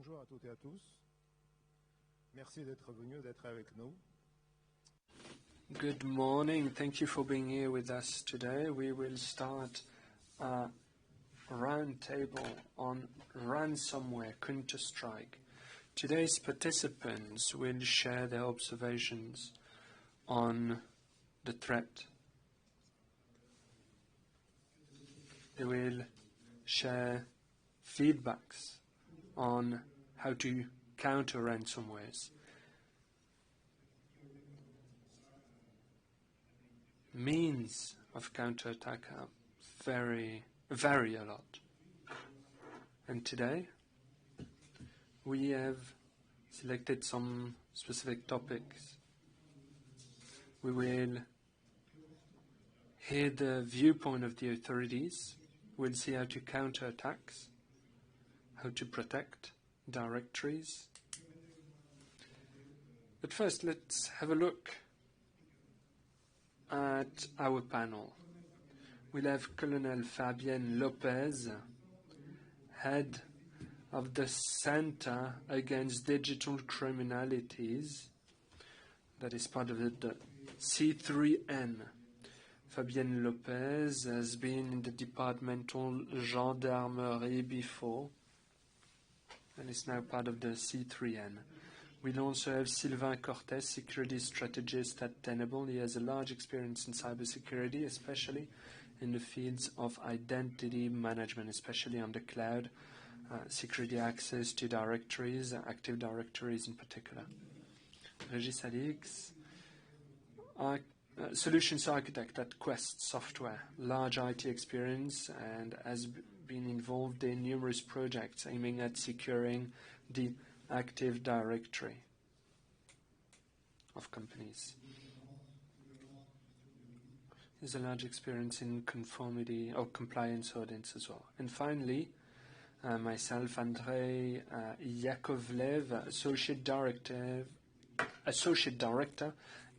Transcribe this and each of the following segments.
Bonjour à toutes et à tous. Merci d'être venus, d'être avec nous. Good morning. Thank you for being here with us today. We will start a roundtable on ransomware, counterstrike. Today's participants will share their observations on the threat. They will share feedbacks on how to counter ransomwares. Means of counterattack vary a lot. And today we have selected some specific topics. We will hear the viewpoint of the authorities. We'll see how to counter attacks, how to protect directories. But first, let's have a look at our panel. We'll have Colonel Fabienne Lopez, head of the Center Against Digital Criminalities, that is part of the C3N. Fabienne Lopez has been in the departmental gendarmerie before and is now part of the C3N. We'll also have Sylvain Cortés, security strategist at Tenable. He has a large experience in cybersecurity, especially in the fields of identity management, especially on the cloud, security access to directories, Active Directories in particular. Régis Alix, solutions architect at Quest Software, large IT experience, and has been involved in numerous projects aiming at securing the Active Directory of companies. There's a large experience in conformity or compliance audits as well. And finally, myself, Andrei Yakovlev, Associate Director,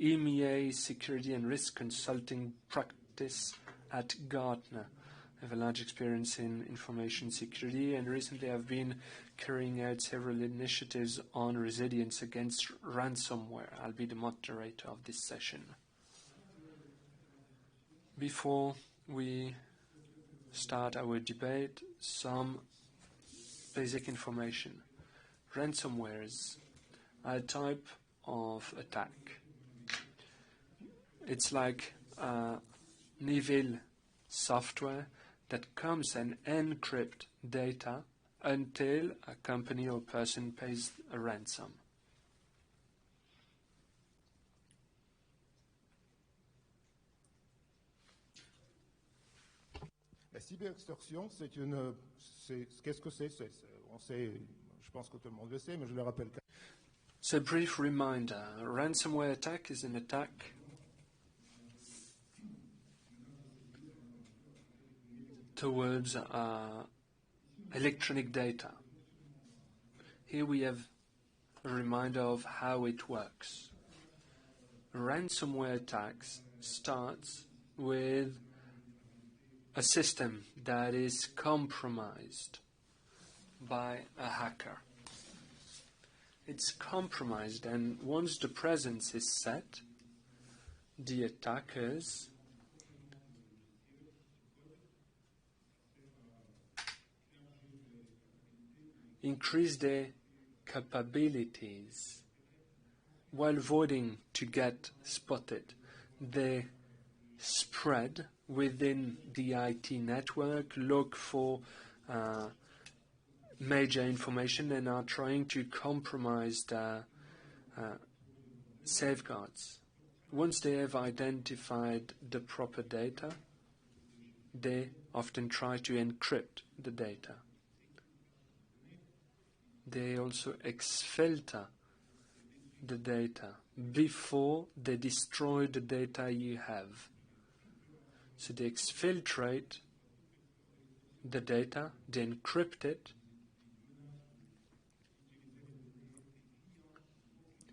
EMEA Security and Risk Consulting Practice at Gartner. I have a large experience in information security, and recently I've been carrying out several initiatives on resilience against ransomware. I'll be the moderator of this session. Before we start our debate, some basic information. Ransomwares are a type of attack. It's like evil software that comes and encrypt data until a company or person pays a ransom. La cyberextorsion, qu'est-ce que c'est? On sait, je pense que tout le monde le sait, mais je le rappelle. So a brief reminder, a ransomware attack is an attack towards electronic data. Here we have a reminder of how it works. Ransomware attacks starts with a system that is compromised by a hacker. It's compromised, and once the presence is set, the attackers increase their capabilities while avoiding to get spotted. They spread within the IT network, look for major information, and are trying to compromise the safeguards. Once they have identified the proper data, they often try to encrypt the data. They also exfilter the data before they destroy the data you have. So they exfiltrate the data, they encrypt it,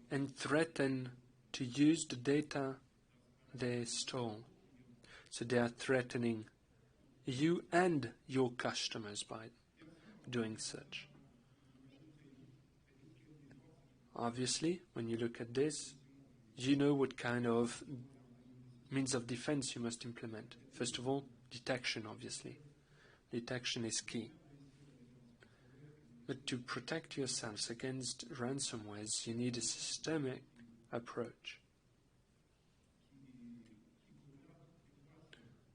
and threaten to use the data they stole. So they are threatening you and your customers by doing such. Obviously, when you look at this, you know what kind of means of defense you must implement. First of all, detection, obviously. Detection is key. But to protect yourselves against ransomwares, you need a systemic approach.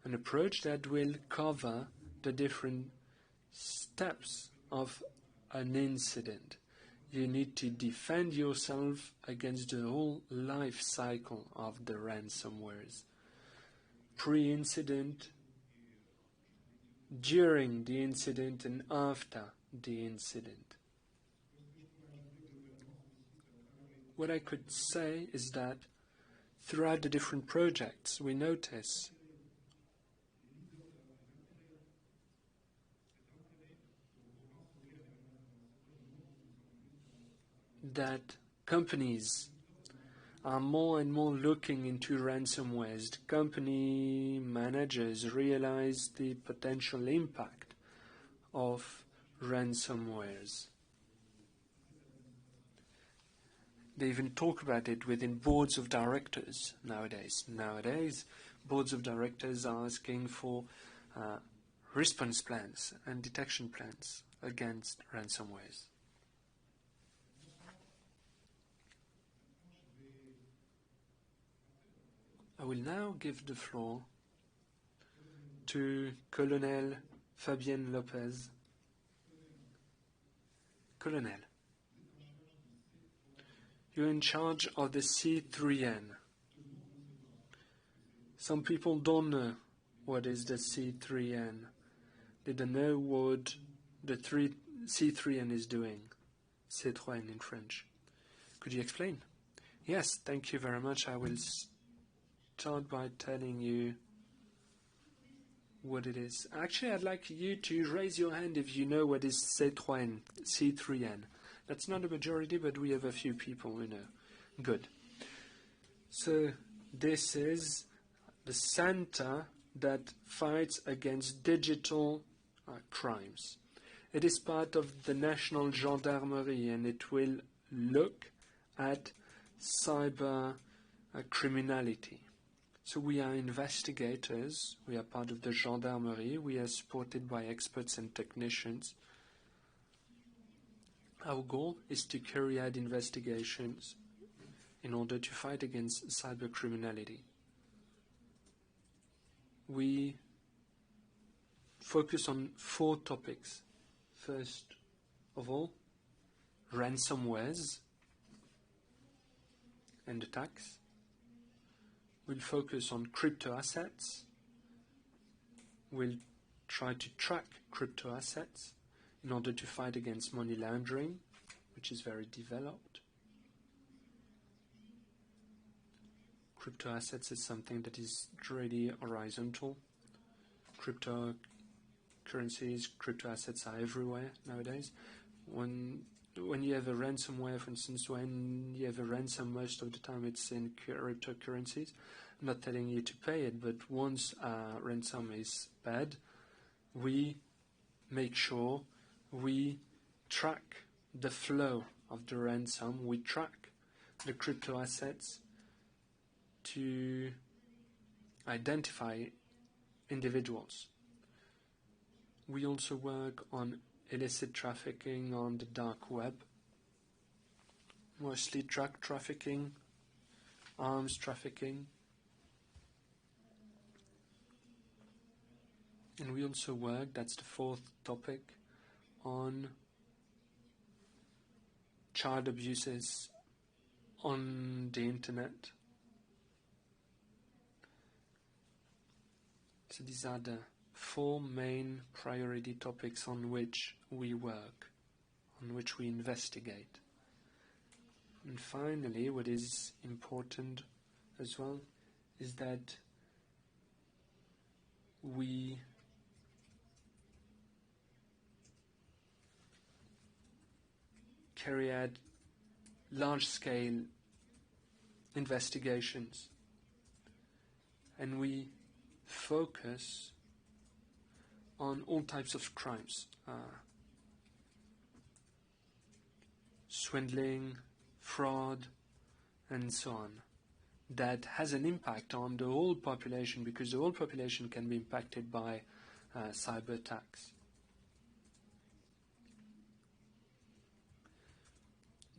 An approach that will cover the different steps of an incident. You need to defend yourself against the whole life cycle of the ransomwares. Pre-incident, during the incident, and after the incident. What I could say is that throughout the different projects, we notice that companies are more and more looking into ransomwares. The company managers realize the potential impact of ransomwares. They even talk about it within boards of directors nowadays. Nowadays, boards of directors are asking for response plans and detection plans against ransomwares. I will now give the floor to Colonel Fabienne Lopez. Colonel, you're in charge of the C3N. Some people don't know what is the C3N. They don't know what the C3N is doing. C3N in French. Could you explain? Yes, thank you very much. I will start by telling you what it is. Actually, I'd like you to raise your hand if you know what is C3N. That's not a majority, but we have a few people who know. Good. So this is the center that fights against digital crimes. It is part of the National Gendarmerie, and it will look at cyber criminality. So we are investigators, we are part of the gendarmerie, we are supported by experts and technicians. Our goal is to carry out investigations in order to fight against cyber criminality. We focus on 4 topics. First of all, ransomwares and attacks. We'll focus on crypto assets. We'll try to track crypto assets in order to fight against money laundering, which is very developed. Crypto assets is something that is really horizontal. Cryptocurrencies, crypto assets are everywhere nowadays. When you have a ransomware, for instance, when you have a ransom, most of the time it's in cryptocurrencies. I'm not telling you to pay it, but once a ransom is paid, we make sure we track the flow of the ransom, we track the crypto assets to identify individuals. We also work on illicit trafficking on the dark web, mostly drug trafficking, arms trafficking. And we also work, that's the 4th topic, on child abuses on the internet. So these are the 4 main priority topics on which we work, on which we investigate. And finally, what is important as well is that we carry out large-scale investigations, and we focus on all types of crimes, swindling, fraud, and so on. That has an impact on the whole population, because the whole population can be impacted by cyber attacks.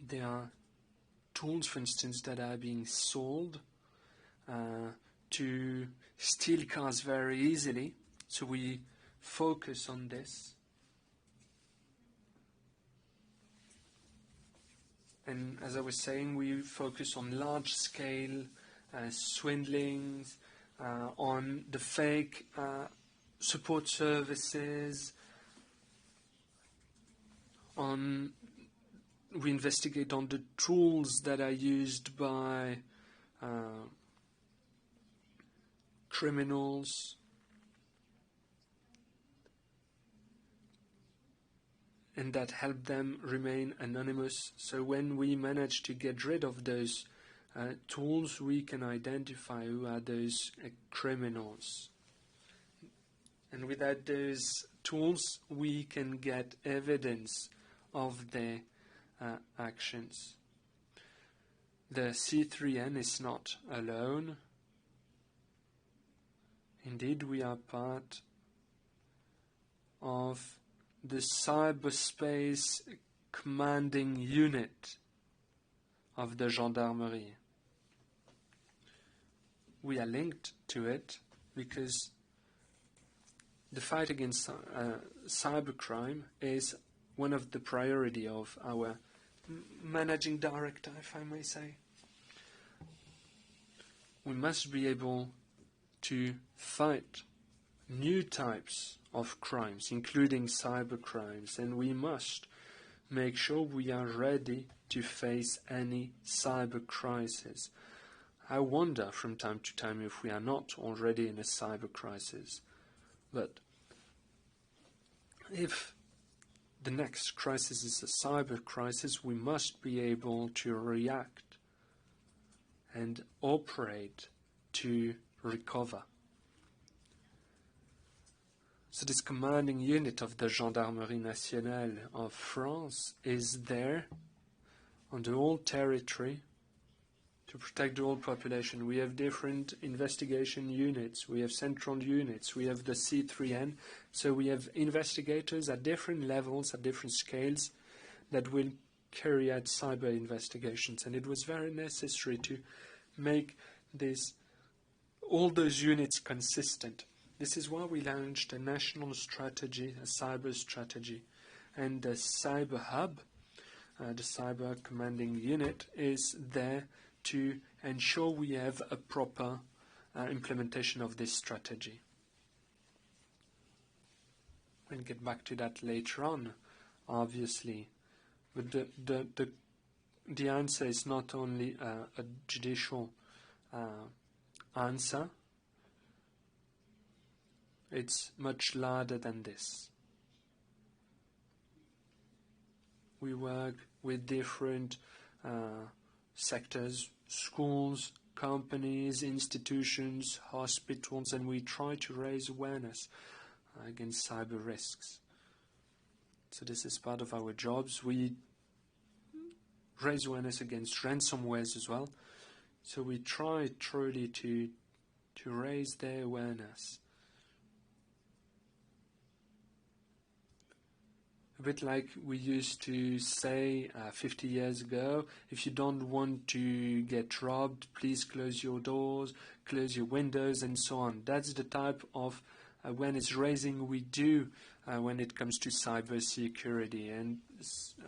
There are tools, for instance, that are being sold to steal cars very easily, so we focus on this. And as I was saying, we focus on large-scale swindlings, on the fake support services, we investigate on the tools that are used by criminals, and that help them remain anonymous. So when we manage to get rid of those tools, we can identify who are those criminals. And without those tools, we can get evidence of their actions. The C3N is not alone. Indeed, we are part of the cyberspace commanding unit of the gendarmerie. We are linked to it because the fight against cybercrime is one of the priority of our managing director, if I may say. We must be able to fight new types of crimes, including cyber crimes, and we must make sure we are ready to face any cyber crisis. I wonder from time to time if we are not already in a cyber crisis. But if the next crisis is a cyber crisis, we must be able to react and operate to recover. So this commanding unit of the Gendarmerie Nationale of France is there on the whole territory to protect the whole population. We have different investigation units, we have central units, we have the C3N, so we have investigators at different levels, at different scales, that will carry out cyber investigations. And it was very necessary to make all those units consistent. This is why we launched a national strategy, a cyber strategy. And the cyber hub, the cyber commanding unit, is there to ensure we have a proper implementation of this strategy. We'll get back to that later on, obviously. But the answer is not only a judicial answer, it's much larger than this. We work with different sectors, schools, companies, institutions, hospitals, and we try to raise awareness against cyber risks. So this is part of our jobs. We raise awareness against ransomwares as well. So we try truly to raise their awareness. A bit like we used to say 50 years ago, if you don't want to get robbed, please close your doors, close your windows, and so on. That's the type of awareness raising we do when it comes to cyber security. And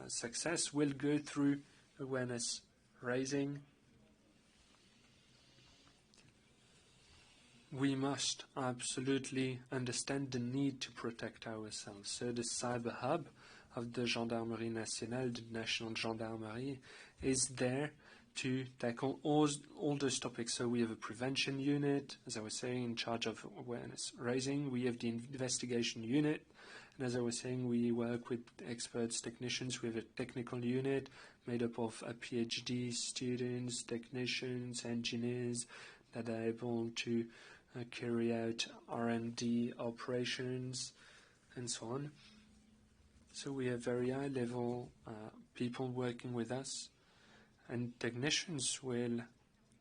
success will go through awareness raising. We must absolutely understand the need to protect ourselves. So the cyber hub of the Gendarmerie Nationale, the National Gendarmerie, is there to tackle all those topics. So we have a prevention unit, as I was saying, in charge of awareness raising. We have the investigation unit. And as I was saying, we work with experts, technicians. We have a technical unit made up of PhD students, technicians, engineers that are able to carry out R&D operations and so on. So we have very high-level people working with us. and technicians will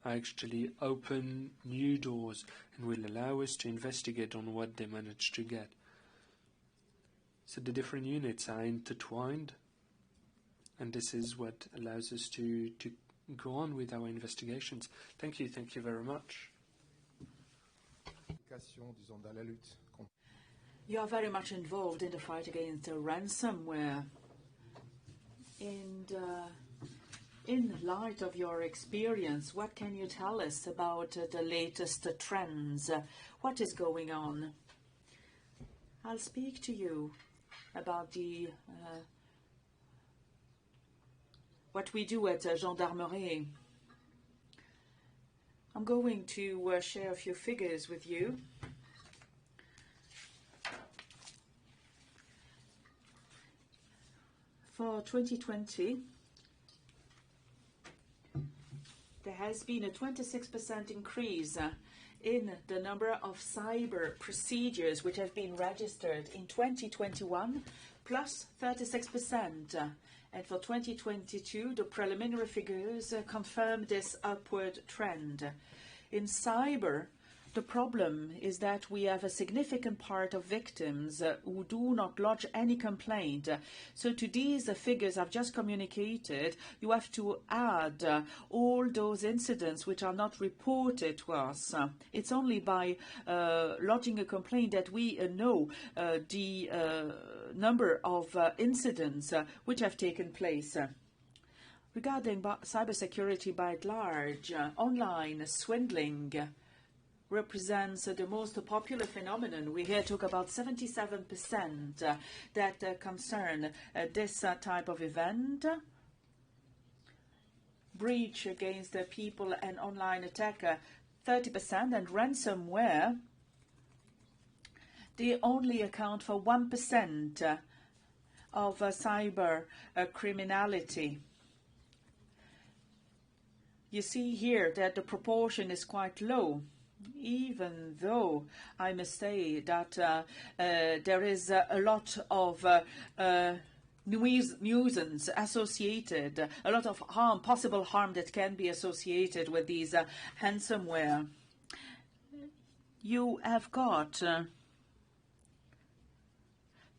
actually open new doors and will allow us to investigate on what they managed to get. So the different units are intertwined, and this is what allows us to go on with our investigations. Thank you very much. You are very much involved in the fight against ransomware. And in light of your experience, what can you tell us about the latest trends? What is going on? I'll speak to you about the what we do at Gendarmerie. I'm going to share a few figures with you. For 2020, there has been a 26% increase in the number of cyber procedures which have been registered in 2021, plus 36%. And for 2022, the preliminary figures confirm this upward trend. In cyber, the problem is that we have a significant part of victims who do not lodge any complaint. So to these figures I've just communicated, you have to add all those incidents which are not reported to us. It's only by lodging a complaint that we know the number of incidents which have taken place. Regarding cybersecurity by and large, online swindling represents the most popular phenomenon. We here talk about 77% that concern this type of event. Breach against the people and online attack, 30%, and ransomware, they only account for 1% of cyber criminality. You see here that the proportion is quite low, even though I must say that there is a lot of nuisance associated, a lot of harm, possible harm that can be associated with these ransomware. You have got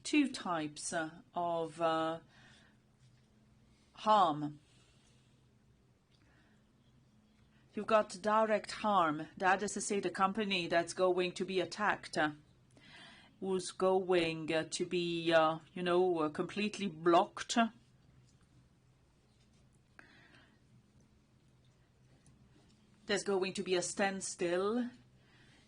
two types of harm. You've got direct harm. That is to say, the company that's going to be attacked, who's going to be, completely blocked. There's going to be a standstill.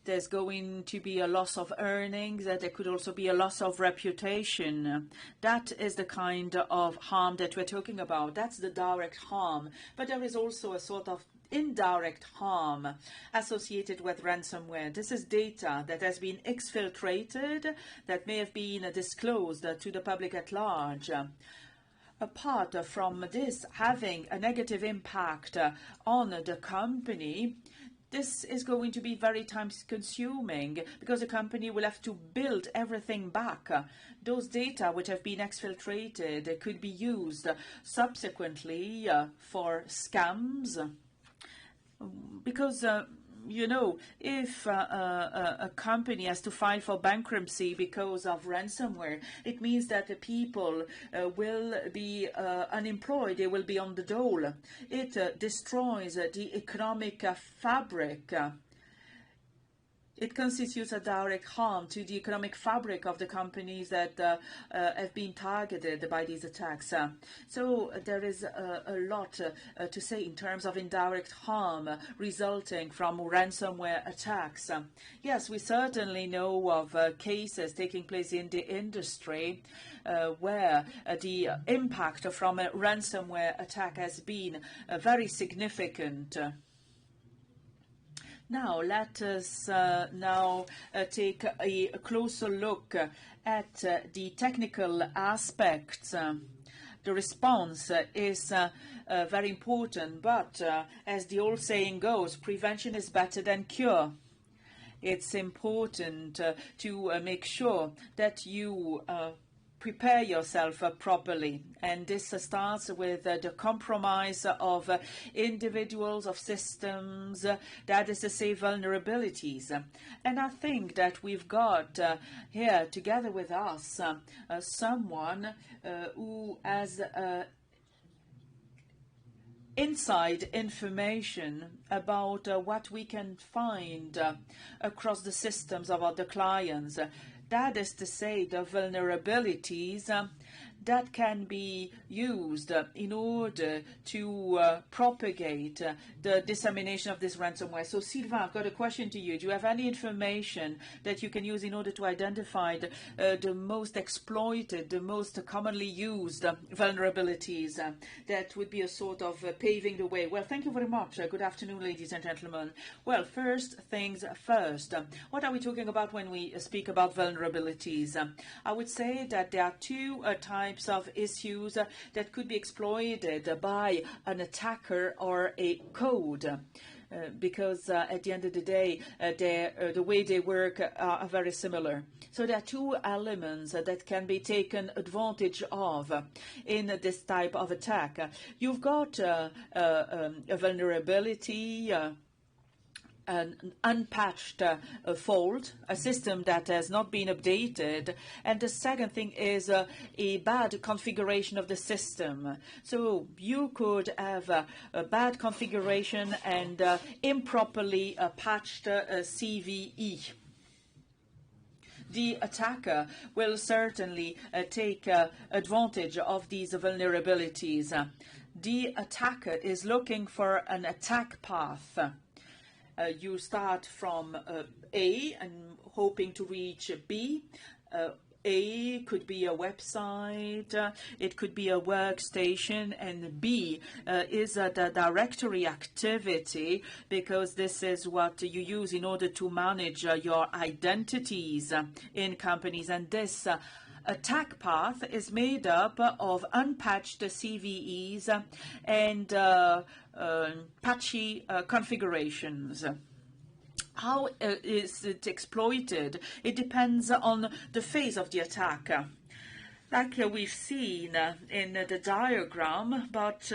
There's going to be a loss of earnings. There could also be a loss of reputation. That is the kind of harm that we're talking about. That's the direct harm. But there is also a sort of indirect harm associated with ransomware. This is data that has been exfiltrated, that may have been disclosed to the public at large. Apart from this having a negative impact on the company, this is going to be very time-consuming because the company will have to build everything back. Those data which have been exfiltrated could be used subsequently for scams. Because, if a company has to file for bankruptcy because of ransomware, it means that the people will be unemployed, they will be on the dole. It destroys the economic fabric. It constitutes a direct harm to the economic fabric of the companies that have been targeted by these attacks. So there is a lot to say in terms of indirect harm resulting from ransomware attacks. Yes, we certainly know of cases taking place in the industry where the impact from a ransomware attack has been very significant. Now, let us take a closer look at the technical aspects. The response is very important, but as the old saying goes, prevention is better than cure. It's important to make sure that you prepare yourself properly. And this starts with the compromise of individuals, of systems, that is to say vulnerabilities. And I think that we've got here together with us someone who has inside information about what we can find across the systems of other clients. That is to say, the vulnerabilities that can be used in order to propagate the dissemination of this ransomware. So, Sylvain, I've got a question to you. Do you have any information that you can use in order to identify the most exploited, the most commonly used vulnerabilities that would be a sort of paving the way? Well, thank you very much. Good afternoon, ladies and gentlemen. Well, first things first. What are we talking about when we speak about vulnerabilities? I would say that there are two types of issues that could be exploited by an attacker or a code. Because at the end of the day, the way they work are very similar. So there are two elements that can be taken advantage of in this type of attack. You've got a vulnerability, an unpatched fault, a system that has not been updated, and the second thing is a bad configuration of the system. So you could have a bad configuration and improperly patched CVE. The attacker will certainly take advantage of these vulnerabilities. The attacker is looking for an attack path. You start from A and hoping to reach B. A could be a website, it could be a workstation, and B is the directory activity, because this is what you use in order to manage your identities in companies. And this attack path is made up of unpatched CVEs and patchy configurations. How is it exploited? It depends on the phase of the attack. Like we've seen in the diagram, but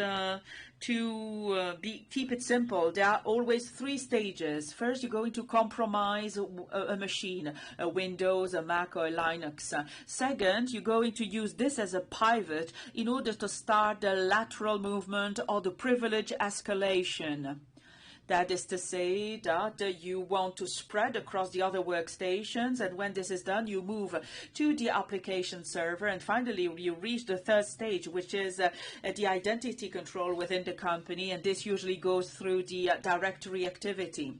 keep it simple, there are always three stages. First, you're going to compromise a machine, a Windows, a Mac, or a Linux. Second, you're going to use this as a pivot in order to start the lateral movement or the privilege escalation. That is to say that you want to spread across the other workstations, and when this is done, you move to the application server, and finally you reach the third stage, which is the identity control within the company, and this usually goes through the directory activity.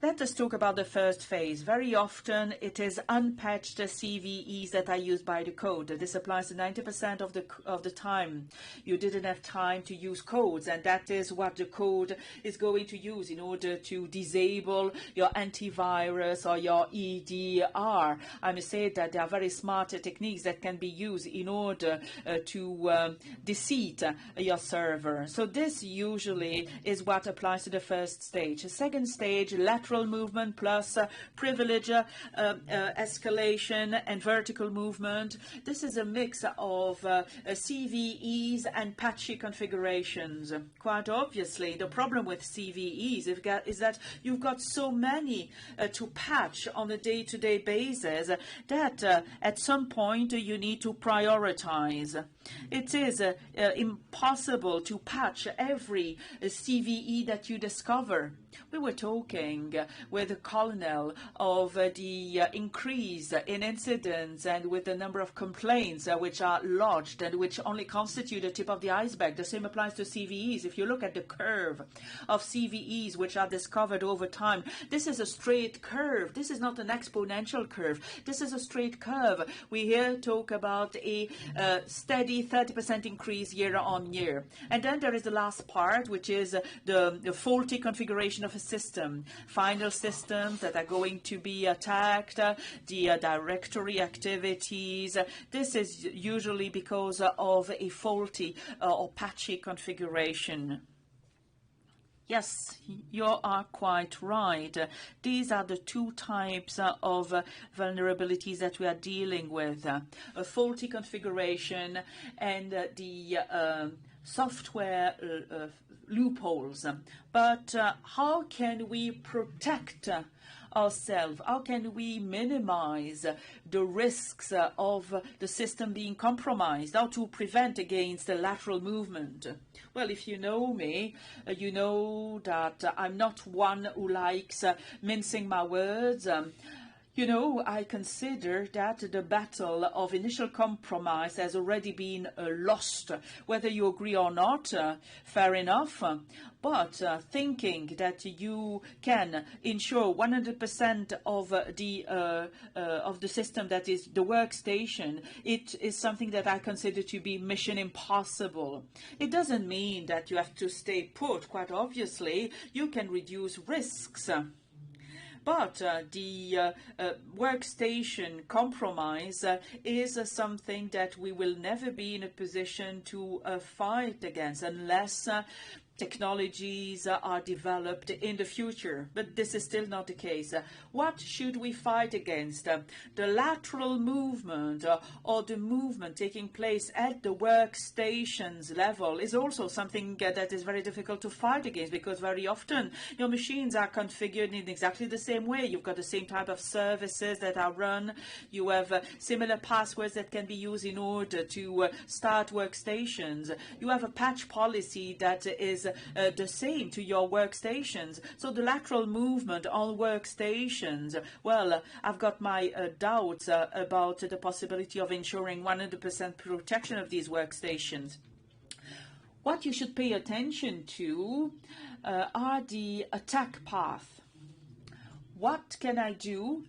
Let us talk about the first phase. Very often it is unpatched CVEs that are used by the code. This applies to 90% of the time. You didn't have time to use codes, and that is what the code is going to use in order to disable your antivirus or your EDR. I must say that there are very smart techniques that can be used in order to deceive your server. So this usually is what applies to the first stage. The second stage, lateral movement plus privilege escalation and vertical movement. This is a mix of CVEs and patchy configurations. Quite obviously, the problem with CVEs is that you've got so many to patch on a day-to-day basis that at some point you need to prioritize. It is impossible to patch every CVE that you discover. We were talking with the colonel of the increase in incidents and with the number of complaints which are lodged and which only constitute the tip of the iceberg. The same applies to CVEs. If you look at the curve of CVEs which are discovered over time, this is a straight curve. This is not an exponential curve. This is a straight curve. We here talk about a steady 30% increase year on year. And then there is the last part, which is the faulty configuration of a system. Final systems that are going to be attacked, the directory activities. This is usually because of a faulty or patchy configuration. Yes, you are quite right. These are the two types of vulnerabilities that we are dealing with. A faulty configuration and the software loopholes. But how can we protect ourselves? How can we minimize the risks of the system being compromised? How to prevent against the lateral movement? Well, if you know me, you know that I'm not one who likes mincing my words. You know, I consider that the battle of initial compromise has already been lost. Whether you agree or not, fair enough. But thinking that you can ensure 100% of the system that is the workstation, it is something that I consider to be mission impossible. It doesn't mean that you have to stay put. Quite obviously, you can reduce risks. But the workstation compromise is something that we will never be in a position to fight against unless technologies are developed in the future, but this is still not the case. What should we fight against? The lateral movement or the movement taking place at the workstations level is also something that is very difficult to fight against, because very often your machines are configured in exactly the same way. You've got the same type of services that are run. You have similar passwords that can be used in order to start workstations. You have a patch policy that is the same to your workstations. So the lateral movement on workstations, well, I've got my doubts about the possibility of ensuring 100% protection of these workstations. What you should pay attention to are the attack path. What can I do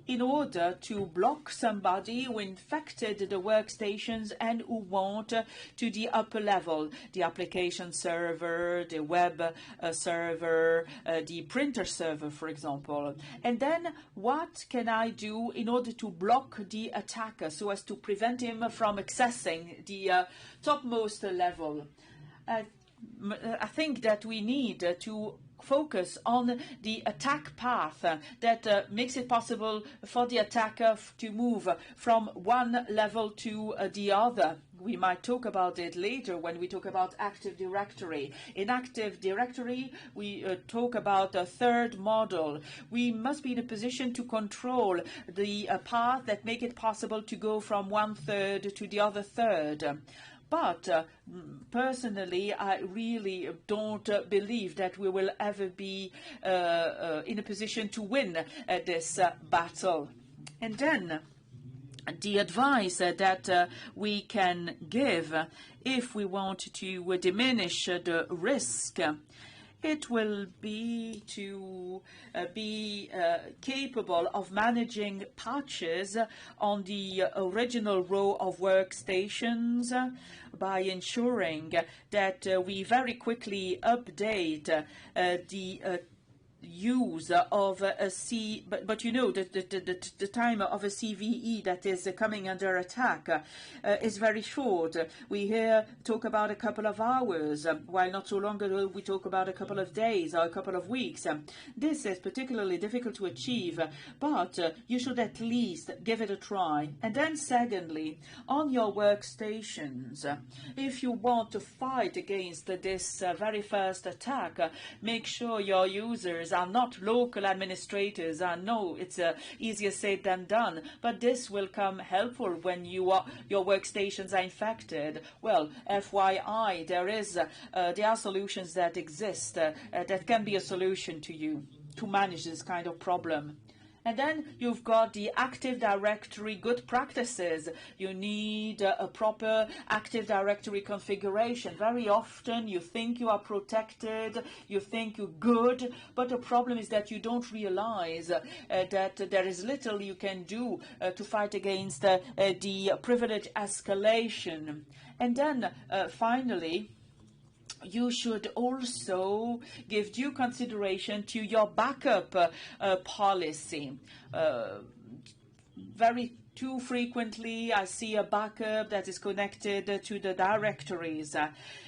in order to block somebody who infected the workstations and who want to the upper level, the application server, the web server, the printer server, for example. And then what can I do in order to block the attacker so as to prevent him from accessing the topmost level? I think that we need to focus on the attack path that makes it possible for the attacker to move from one level to the other. We might talk about it later when we talk about Active Directory. In Active Directory, we talk about a third model. We must be in a position to control the path that make it possible to go from one third to the other third. But personally, I really don't believe that we will ever be in a position to win this battle. And then the advice that we can give if we want to diminish the risk, it will be to be capable of managing patches on the original row of workstations by ensuring that we very quickly update the use of a but you know that the time of a CVE that is coming under attack is very short. We here talk about a couple of hours, while not so long ago we talk about a couple of days or a couple of weeks. This is particularly difficult to achieve, but you should at least give it a try. And then secondly, on your workstations, if you want to fight against this very first attack, make sure your users are not local administrators. I know it's easier said than done, but this will come helpful when your workstations are infected. Well, FYI, there are solutions that exist that can be a solution to you to manage this kind of problem. And then you've got the Active Directory good practices. You need a proper Active Directory configuration. Very often you think you are protected, you think you're good, but the problem is that you don't realize that there is little you can do to fight against the privilege escalation. And then finally, you should also give due consideration to your backup policy. Very Too frequently, I see a backup that is connected to the directories.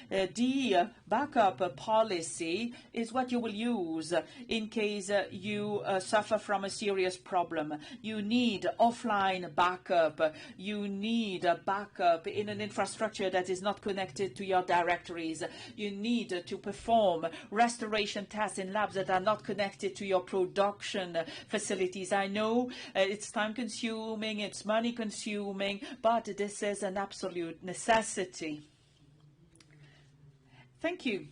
The backup policy is what you will use in case you suffer from a serious problem. You need offline backup. You need a backup in an infrastructure that is not connected to your directories. You need to perform restoration tests in labs that are not connected to your production facilities. I know it's time-consuming, it's money-consuming, but this is an absolute necessity. Thank you.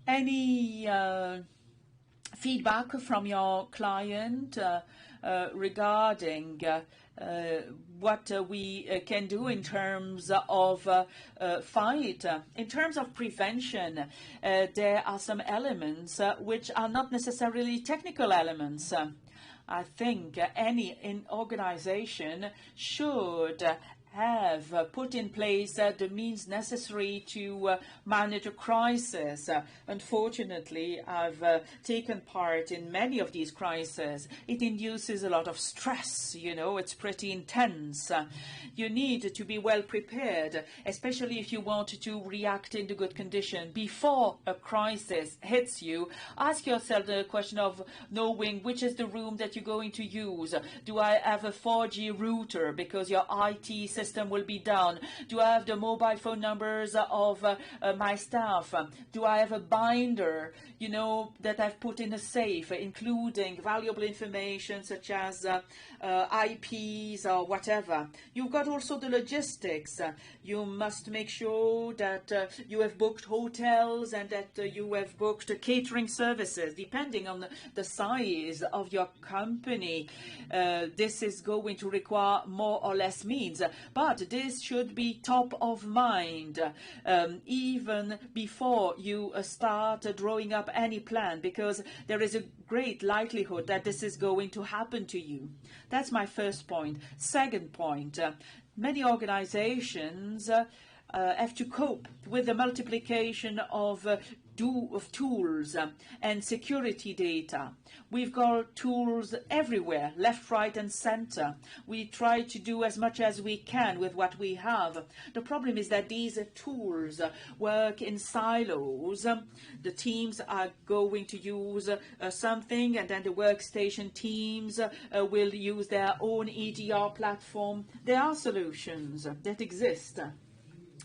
Any feedback from your client regarding what we can do in terms of fight? In terms of prevention, there are some elements which are not necessarily technical elements. I think any organization should have put in place the means necessary to manage a crisis. Unfortunately, I've taken part in many of these crises. It induces a lot of stress, you know, it's pretty intense. You need to be well prepared, especially if you want to react in the good condition. Before a crisis hits you, ask yourself the question of knowing which is the room that you're going to use. Do I have a 4G router because your IT system will be down? Do I have the mobile phone numbers of my staff? Do I have a binder, you know, that I've put in a safe, including valuable information such as IPs or whatever? You've got also the logistics. You must make sure that you have booked hotels and that you have booked catering services. Depending on the size of your company, this is going to require more or less means. But this should be top of mind even before you start drawing up any plan, because there is a great likelihood that this is going to happen to you. That's my first point. Second point, many organizations have to cope with the multiplication of tools and security data. We've got tools everywhere, left, right, and center. We try to do as much as we can with what we have. The problem is that these tools work in silos. The teams are going to use something, and then the workstation teams will use their own EDR platform. There are solutions that exist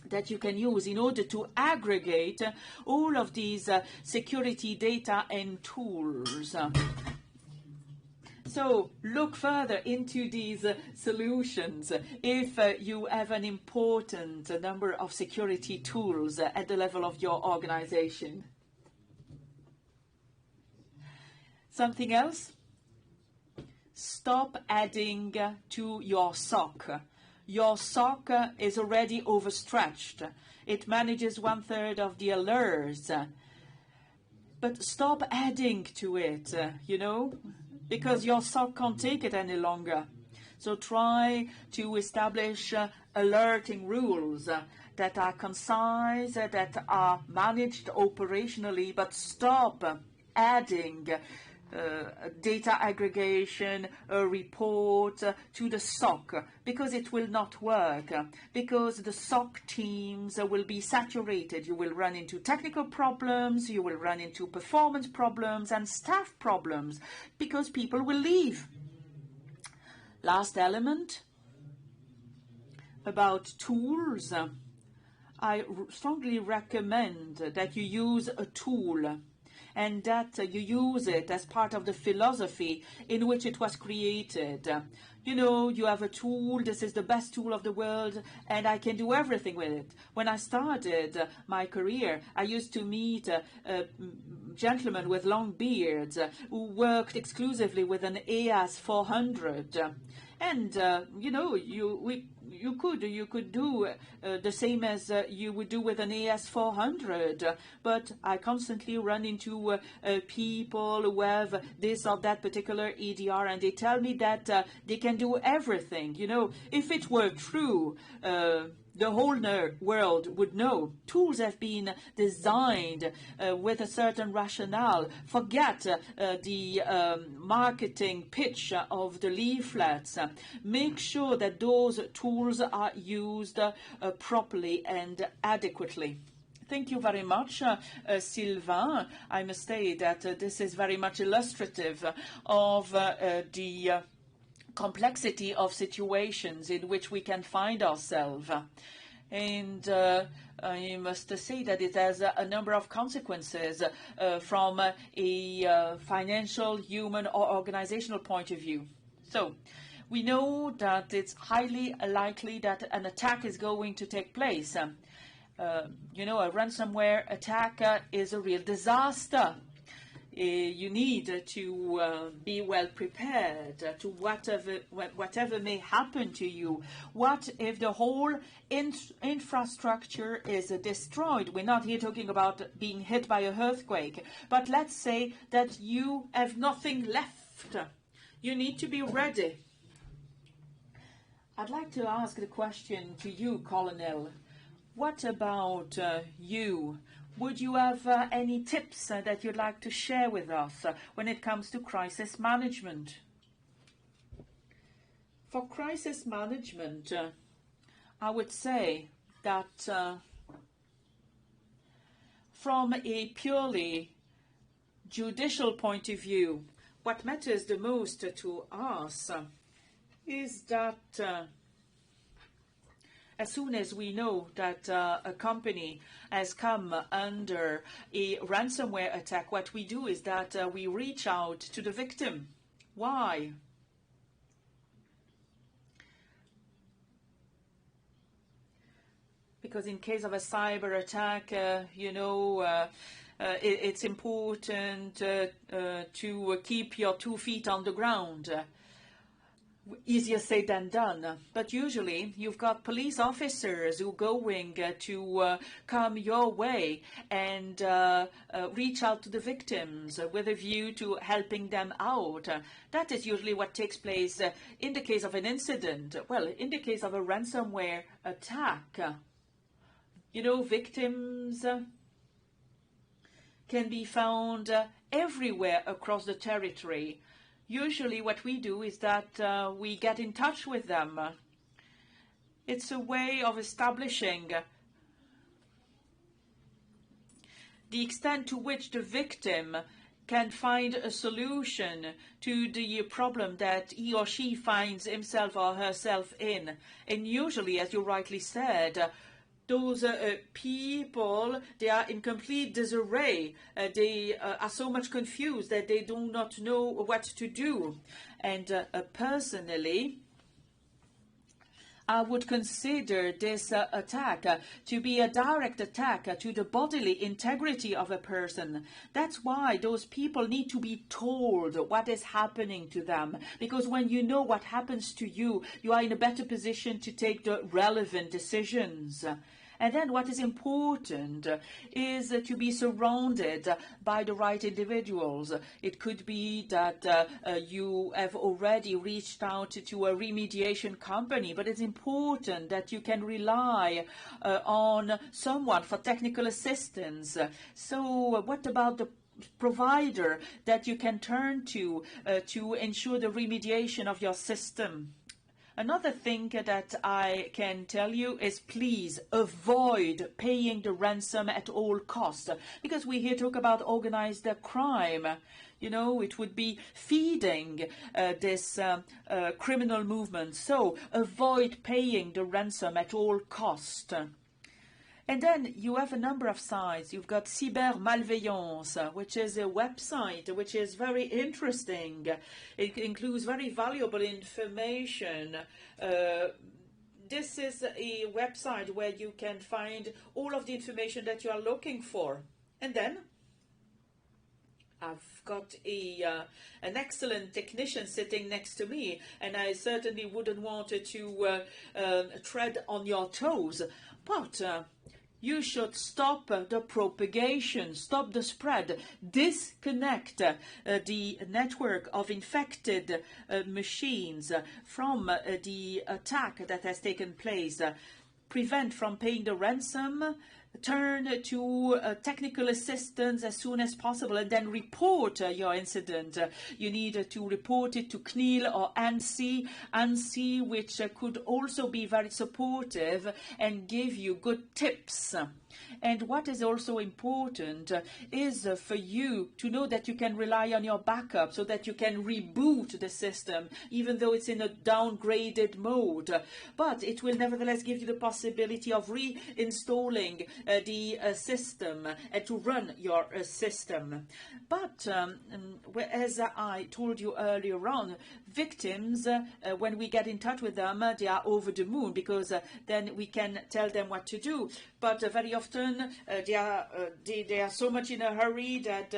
that you can use in order to aggregate all of these security data and tools. So look further into these solutions if you have an important number of security tools at the level of your organization. Something else? Stop adding to your SOC. Your SOC is already overstretched. It manages 1/3 of the alerts. But stop adding to it, you know, because your SOC can't take it any longer. So try to establish alerting rules that are concise, that are managed operationally, but stop adding data aggregation, report to the SOC, because it will not work, because the SOC teams will be saturated. You will run into technical problems, you will run into performance problems and staff problems, because people will leave. Last element about tools. I strongly recommend that you use a tool and that you use it as part of the philosophy in which it was created. You know, you have a tool, this is the best tool of the world, and I can do everything with it. When I started my career, I used to meet gentlemen with long beards who worked exclusively with an AS400. And, you know, you could do the same as you would do with an AS400, but I constantly run into people who have this or that particular EDR, and they tell me that they can do everything. You know, if it were true, the whole world would know. Tools have been designed with a certain rationale. Forget the marketing pitch of the leaflets. Make sure that those tools are used properly and adequately. Thank you very much, Sylvain. I must say that this is very much illustrative of the complexity of situations in which we can find ourselves. And I must say that it has a number of consequences from a financial, human, or organizational point of view. So, we know that it's highly likely that an attack is going to take place. You know, a ransomware attack is a real disaster. You need to be well prepared to whatever may happen to you. What if the whole infrastructure is destroyed? We're not here talking about being hit by an earthquake, but let's say that you have nothing left. You need to be ready. I'd like to ask the question to you, Colonel. What about you? Would you have any tips that you'd like to share with us when it comes to crisis management? For crisis management, I would say that from a purely judicial point of view, what matters the most to us is that as soon as we know that a company has come under a ransomware attack, what we do is that we reach out to the victim. Why? Because in case of a cyber attack, you know, it's important to keep your 2 feet on the ground. Easier said than done, but usually you've got police officers who are going to come your way and reach out to the victims with a view to helping them out. That is usually what takes place in the case of an incident. Well, in the case of a ransomware attack, you know, victims can be found everywhere across the territory. Usually what we do is that we get in touch with them. It's a way of establishing the extent to which the victim can find a solution to the problem that he or she finds himself or herself in. And usually, as you rightly said, those people, they are in complete disarray. They are so much confused that they do not know what to do. And personally, I would consider this attack to be a direct attack to the bodily integrity of a person. That's why those people need to be told what is happening to them. Because when you know what happens to you, you are in a better position to take the relevant decisions. And then what is important is to be surrounded by the right individuals. It could be that you have already reached out to a remediation company, but it's important that you can rely on someone for technical assistance. So what about the provider that you can turn to ensure the remediation of your system? Another thing that I can tell you is please avoid paying the ransom at all costs, because we here talk about organized crime. You know, it would be feeding this criminal movement. So avoid paying the ransom at all costs. And then you have a number of sites. You've got Cybermalveillance, which is a website which is very interesting. It includes very valuable information. This is a website where you can find all of the information that you are looking for. And then I've got an excellent technician sitting next to me, and I certainly wouldn't want to tread on your toes. But you should stop the propagation, stop the spread, disconnect the network of infected machines from the attack that has taken place. prevent from paying the ransom, turn to technical assistance as soon as possible and then report your incident. You need to report it to CNIL or ANSI, which could also be very supportive and give you good tips. And what is also important is for you to know that you can rely on your backup so that you can reboot the system, even though it's in a downgraded mode. But it will nevertheless give you the possibility of reinstalling the system and to run your system. But as I told you earlier on, victims, when we get in touch with them, they are over the moon because then we can tell them what to do. But very often they are so much in a hurry that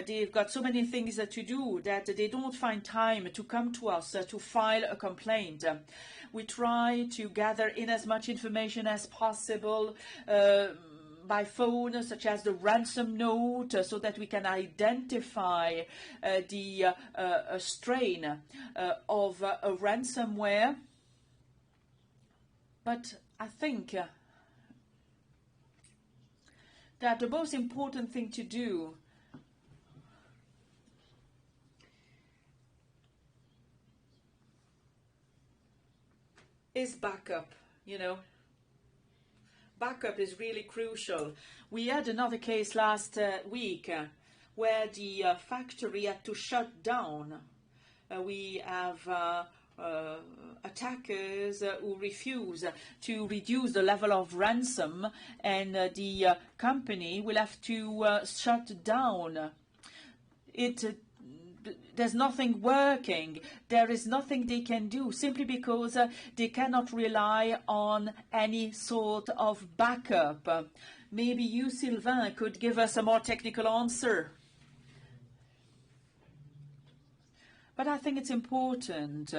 they've got so many things to do that they don't find time to come to us to file a complaint. We try to gather in as much information as possible by phone, such as the ransom note, so that we can identify the strain of a ransomware. But I think that the most important thing to do is backup, you know. Backup is really crucial. We had another case last week where the factory had to shut down. We have attackers who refuse to reduce the level of ransom, and the company will have to shut down. There's nothing working. There is nothing they can do simply because they cannot rely on any sort of backup. Maybe you, Sylvain, could give us a more technical answer. But I think it's important.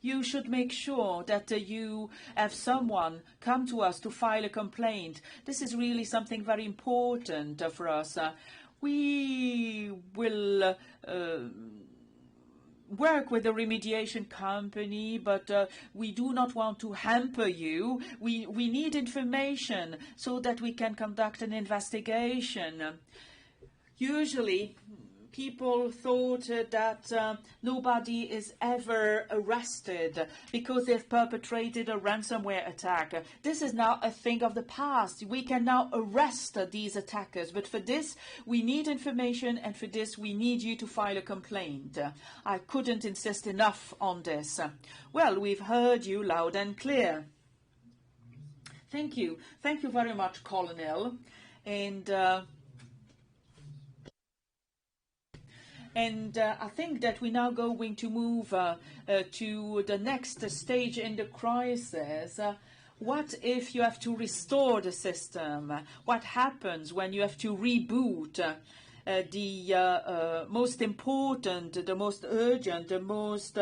You should make sure that you have someone come to us to file a complaint. This is really something very important for us. We will work with the remediation company, but we do not want to hamper you. We need information so that we can conduct an investigation. Usually, people thought that nobody is ever arrested because they've perpetrated a ransomware attack. This is now a thing of the past. We can now arrest these attackers, but for this we need information, and for this we need you to file a complaint. I couldn't insist enough on this. Well, we've heard you loud and clear. Thank you. Thank you very much, Colonel. And I think that we're now going to move to the next stage in the crisis. What if you have to restore the system? What happens when you have to reboot the most important, the most urgent, the most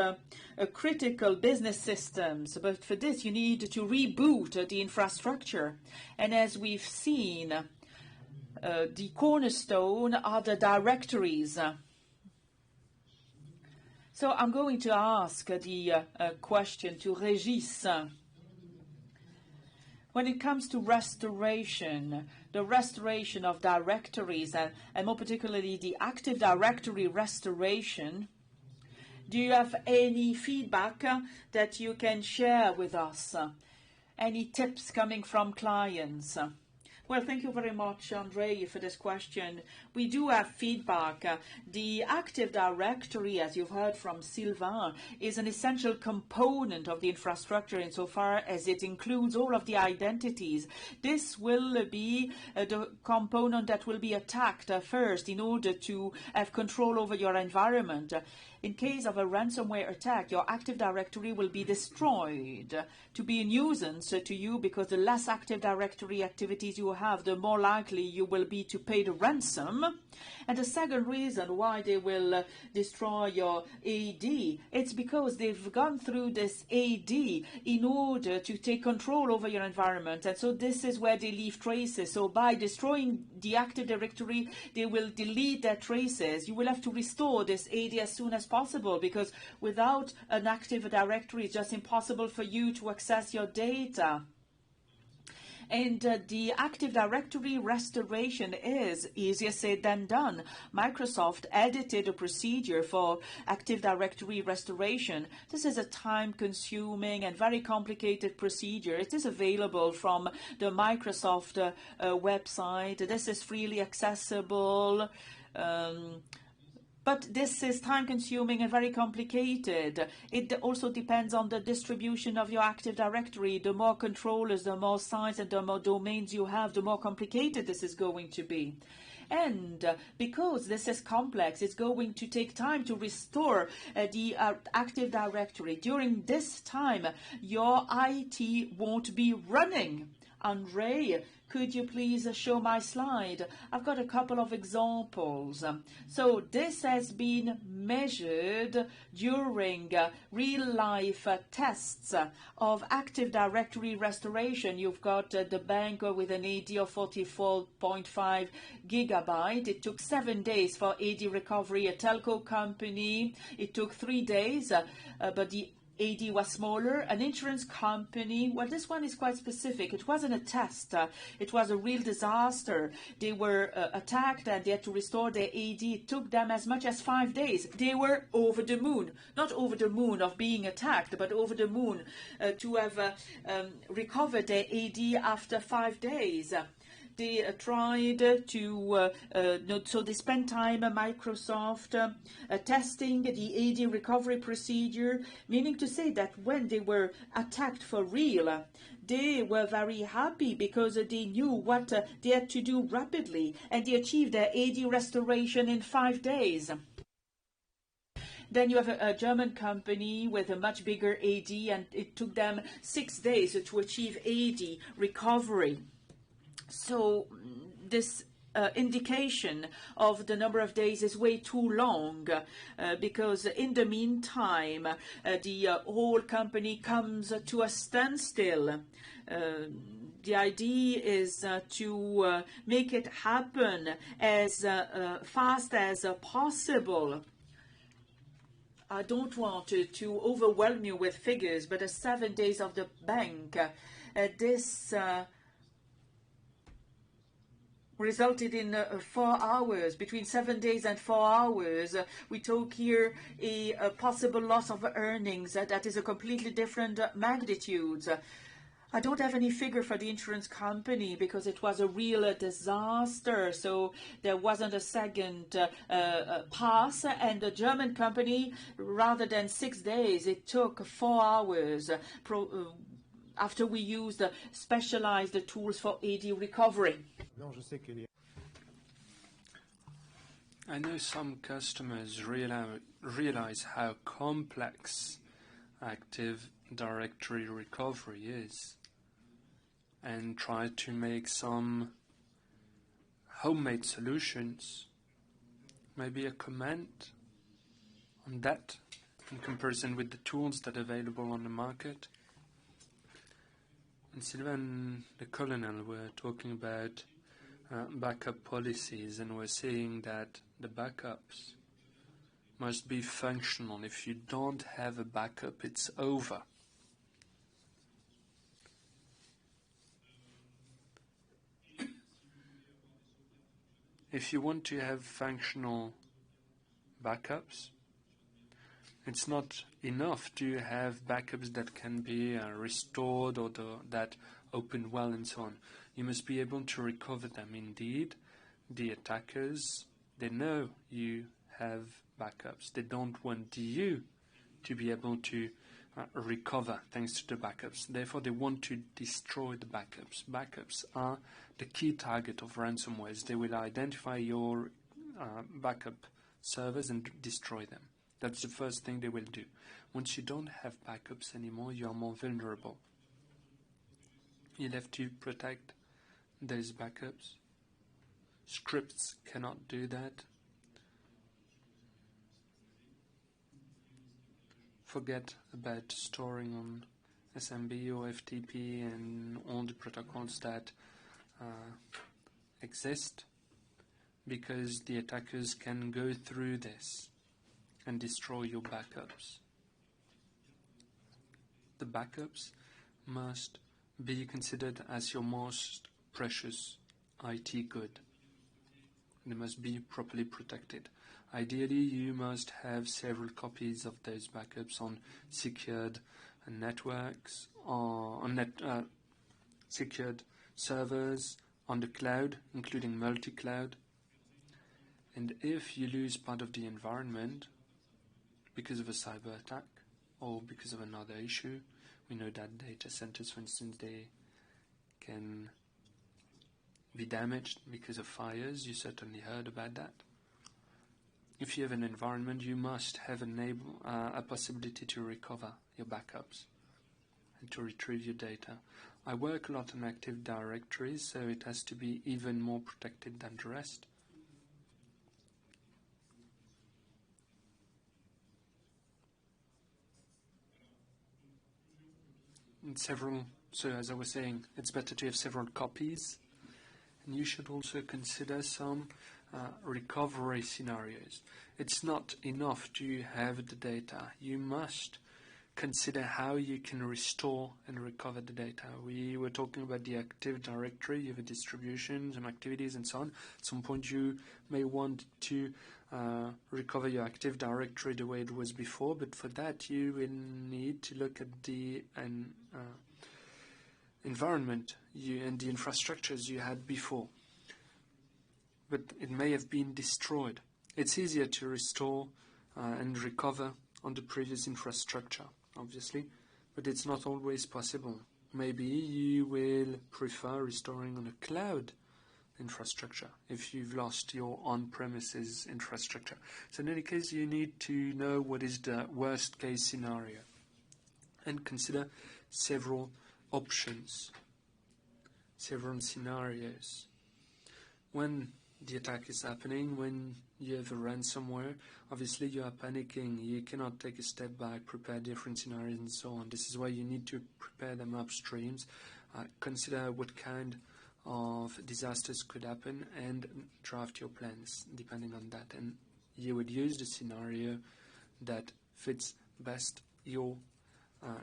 critical business systems? But for this, you need to reboot the infrastructure. And as we've seen, the cornerstone are the directories. So I'm going to ask the question to Régis. When it comes to restoration, the restoration of directories, and more particularly the Active Directory restoration, do you have any feedback that you can share with us? Any tips coming from clients? Well, thank you very much, Andrei, for this question. We do have feedback. The Active Directory, as you've heard from Sylvain, is an essential component of the infrastructure insofar as it includes all of the identities. This will be the component that will be attacked first in order to have control over your environment. In case of a ransomware attack, your Active Directory will be destroyed to be a nuisance to you, because the less Active Directory activities you have, the more likely you will be to pay the ransom. And the second reason why they will destroy your AD, it's because they've gone through this AD in order to take control over your environment. And so this is where they leave traces. So by destroying the Active Directory, they will delete their traces. You will have to restore this AD as soon as possible, because without an Active Directory, it's just impossible for you to access your data. And the Active Directory restoration is easier said than done. Microsoft edited a procedure for Active Directory restoration. This is a time-consuming and very complicated procedure. It is available from the Microsoft website. This is freely accessible. But this is time-consuming and very complicated. It also depends on the distribution of your Active Directory. The more controllers, the more sites, and the more domains you have, the more complicated this is going to be. And because this is complex, it's going to take time to restore the Active Directory. During this time, your IT won't be running. Andre, could you please show my slide? I've got a couple of examples. So this has been measured during real-life tests of Active Directory restoration. You've got the bank with an AD of 44.5 gigabyte. It took 7 days for AD recovery. A telco company, it took 3 days, but the AD was smaller. An insurance company, well, this one is quite specific. It wasn't a test. It was a real disaster. They were attacked and they had to restore their AD. It took them as much as 5 days. They were over the moon. Not over the moon of being attacked, but over the moon to have recovered their AD after 5 days. They tried to, so they spent time at Microsoft testing the AD recovery procedure, meaning to say that when they were attacked for real, they were very happy because they knew what they had to do rapidly, and they achieved their AD restoration in 5 days. Then you have a German company with a much bigger AD, and it took them 6 days to achieve AD recovery. So this indication of the number of days is way too long because in the meantime the whole company comes to a standstill. The idea is to make it happen as fast as possible. I don't want to overwhelm you with figures, but the 7 days of the bank, this resulted in 4 hours, between 7 days and 4 hours. We talk here a possible loss of earnings that is a completely different magnitude. I don't have any figure for the insurance company because it was a real disaster, so there wasn't a second pass. And the German company, rather than 6 days, it took 4 hours after we used specialized tools for AD recovery. I know some customers realize how complex Active Directory recovery is and try to make some homemade solutions. Maybe a comment on that in comparison with the tools that are available on the market. And Sylvain, the colonel, were talking about backup policies, and we're saying that the backups must be functional. If you don't have a backup, it's over. If you want to have functional backups, it's not enough to have backups that can be restored or that open well and so on. You must be able to recover them. Indeed, the attackers, they know you have backups. They don't want you to be able to recover thanks to the backups. Therefore, they want to destroy the backups. Backups are the key target of ransomwares. They will identify your backup servers and destroy them. That's the first thing they will do. Once you don't have backups anymore, you are more vulnerable. You'll have to protect those backups. Scripts cannot do that. Forget about storing on SMB or FTP and all the protocols that exist, because the attackers can go through this and destroy your backups. The backups must be considered as your most precious IT good. They must be properly protected. Ideally, you must have several copies of those backups on secured networks, or on secured servers, on the cloud, including multi-cloud. And if you lose part of the environment because of a cyber attack or because of another issue, we know that data centers, for instance, they can be damaged because of fires. You certainly heard about that. If you have an environment, you must have a possibility to recover your backups and to retrieve your data. I work a lot on Active Directory, so it has to be even more protected than the rest. So as I was saying, it's better to have several copies, and you should also consider some recovery scenarios. It's not enough to have the data. You must consider how you can restore and recover the data. We were talking about the Active Directory. You have a distribution, some activities, and so on. At some point, you may want to recover your Active Directory the way it was before, but for that, you will need to look at the environment and the infrastructures you had before. But it may have been destroyed. It's easier to restore and recover on the previous infrastructure, obviously, but it's not always possible. Maybe you will prefer restoring on a cloud infrastructure if you've lost your on-premises infrastructure. So in any case, you need to know what is the worst case scenario and consider several options, several scenarios. When the attack is happening, when you have a ransomware, obviously you are panicking. You cannot take a step back, prepare different scenarios and so on. This is why you need to prepare them upstreams, consider what kind of disasters could happen and draft your plans depending on that. And you would use the scenario that fits best your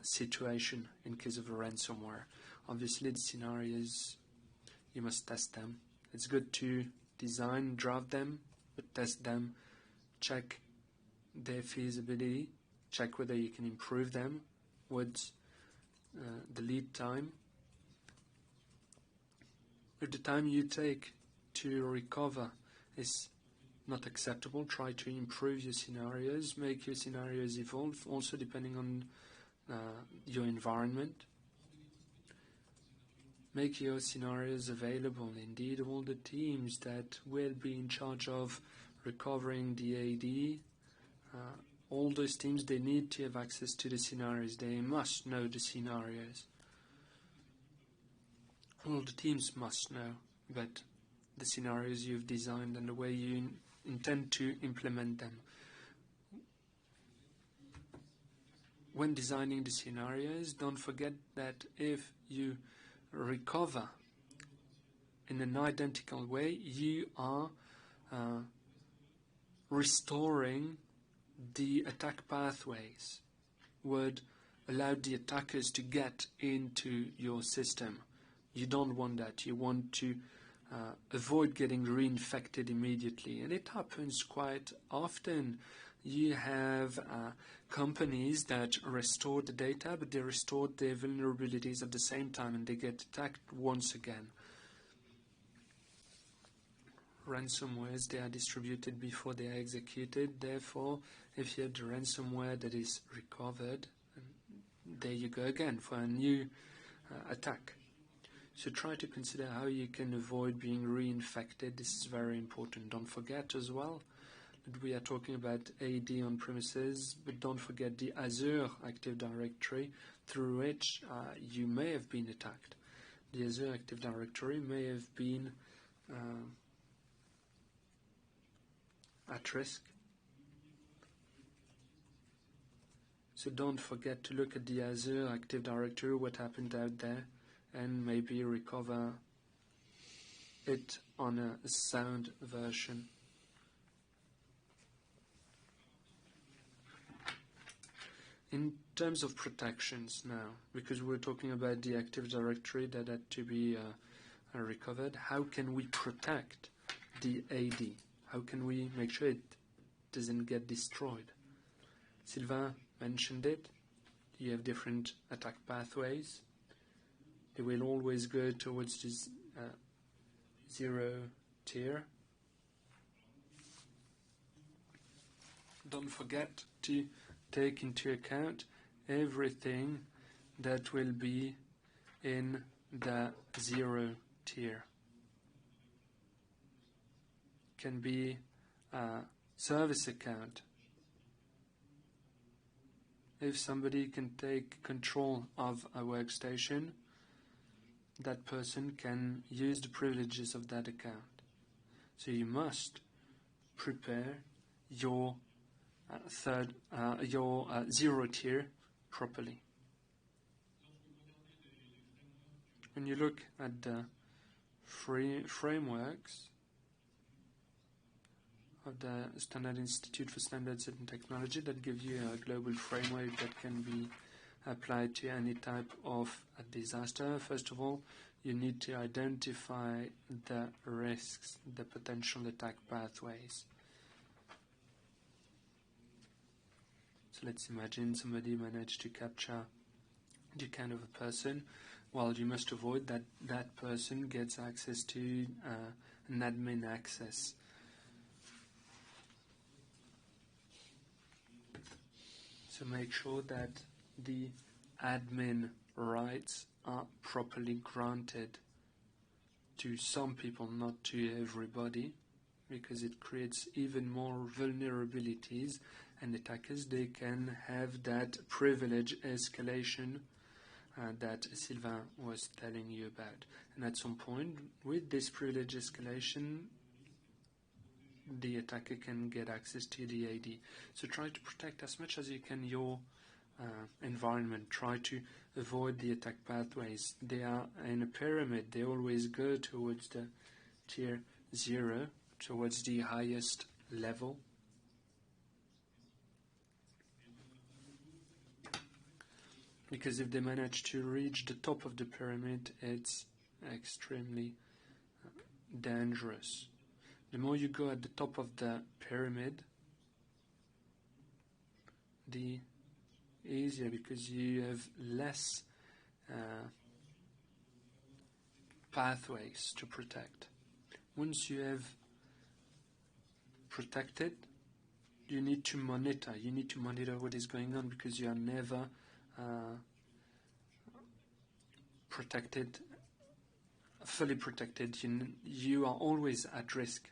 situation in case of a ransomware. Obviously the scenarios, you must test them. It's good to design, draft them, but test them, check their feasibility, check whether you can improve them, what's the lead time. If the time you take to recover is not acceptable, try to improve your scenarios, make your scenarios evolve, also depending on your environment. Make your scenarios available. Indeed, all the teams that will be in charge of recovering the AD, all those teams, they need to have access to the scenarios. They must know the scenarios. All the teams must know about the scenarios you've designed and the way you intend to implement them. When designing the scenarios, don't forget that if you recover in an identical way, you are restoring the attack pathways, would allow the attackers to get into your system. You don't want that. You want to avoid getting reinfected immediately, and it happens quite often. You have companies that restore the data, but they restore their vulnerabilities at the same time, and they get attacked once again. Ransomwares, they are distributed before they are executed. Therefore, if you have the ransomware that is recovered, there you go again for a new attack. So try to consider how you can avoid being reinfected. This is very important. Don't forget as well that we are talking about AD on premises, but don't forget the Azure Active Directory through which you may have been attacked. the Azure Active Directory may have been at risk. So don't forget to look at the Azure Active Directory, what happened out there, and maybe recover it on a sound version. In terms of protections now, because we're talking about the Active Directory that had to be recovered, how can we protect the AD? How can we make sure it doesn't get destroyed? Sylvain mentioned it. You have different attack pathways. They will always go towards this 0 tier. Don't forget to take into account everything that will be in the 0 tier. Can be a service account. If somebody can take control of a workstation, that person can use the privileges of that account. So you must prepare your 0 tier properly. When you look at the frameworks of the Standard Institute for Standards and Technology that give you a global framework that can be applied to any type of a disaster, first of all, you need to identify the risks, the potential attack pathways. So let's imagine somebody managed to capture the kind of a person. Well, you must avoid that that person gets access to an admin access. So make sure that the admin rights are properly granted to some people, not to everybody, because it creates even more vulnerabilities, and attackers, they can have that privilege escalation that Sylvain was telling you about. And at some point, with this privilege escalation, the attacker can get access to the AD. So try to protect as much as you can your environment. Try to avoid the attack pathways. They are in a pyramid. They always go towards the tier 0, towards the highest level. Because if they manage to reach the top of the pyramid, it's extremely dangerous. The more you go at the top of the pyramid, the easier, because you have less pathways to protect. Once you have protected, you need to monitor. You need to monitor what is going on, because you are never protected, fully protected. You are always at risk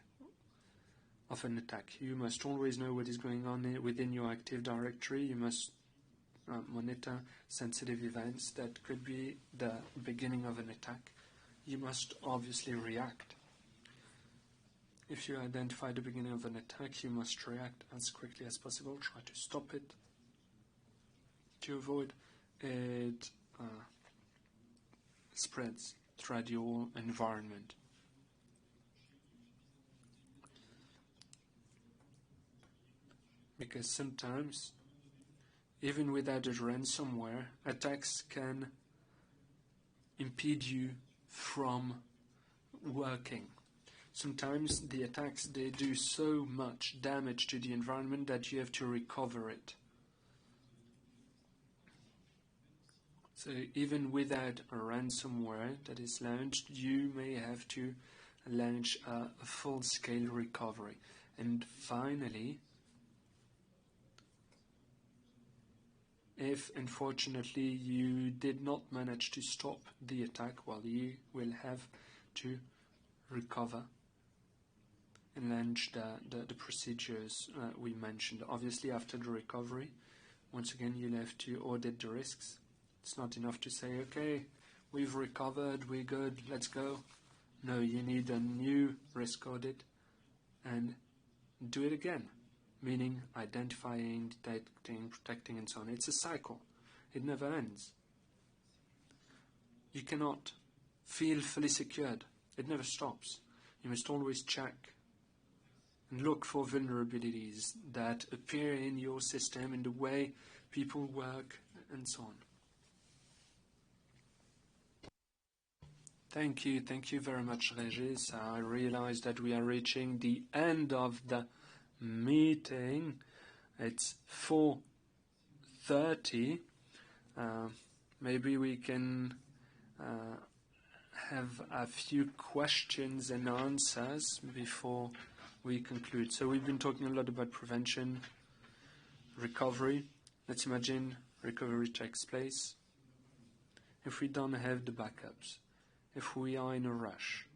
of an attack. You must always know what is going on within your Active Directory. You must monitor sensitive events that could be the beginning of an attack. You must obviously react. If you identify the beginning of an attack, you must react as quickly as possible. Try to stop it, to avoid it spreads throughout your environment. Because sometimes, even without a ransomware, attacks can impede you from working. Sometimes the attacks, they do so much damage to the environment that you have to recover it. So even without a ransomware that is launched, you may have to launch a full-scale recovery. And finally, if unfortunately you did not manage to stop the attack, well, you will have to recover and launch the procedures we mentioned. Obviously, after the recovery, once again, you'll have to audit the risks. It's not enough to say, okay, we've recovered, we're good, let's go. No, you need a new risk audit and do it again, meaning identifying, detecting, protecting, and so on. It's a cycle. It never ends. You cannot feel fully secured. It never stops. You must always check and look for vulnerabilities that appear in your system, in the way people work, and so on. Thank you very much, Régis. I realize that we are reaching the end of the meeting. It's 4:30. Maybe we can have a few questions and answers before we conclude. So we've been talking a lot about prevention, recovery. Let's imagine recovery takes place. If we don't have the backups, if we are in a rush,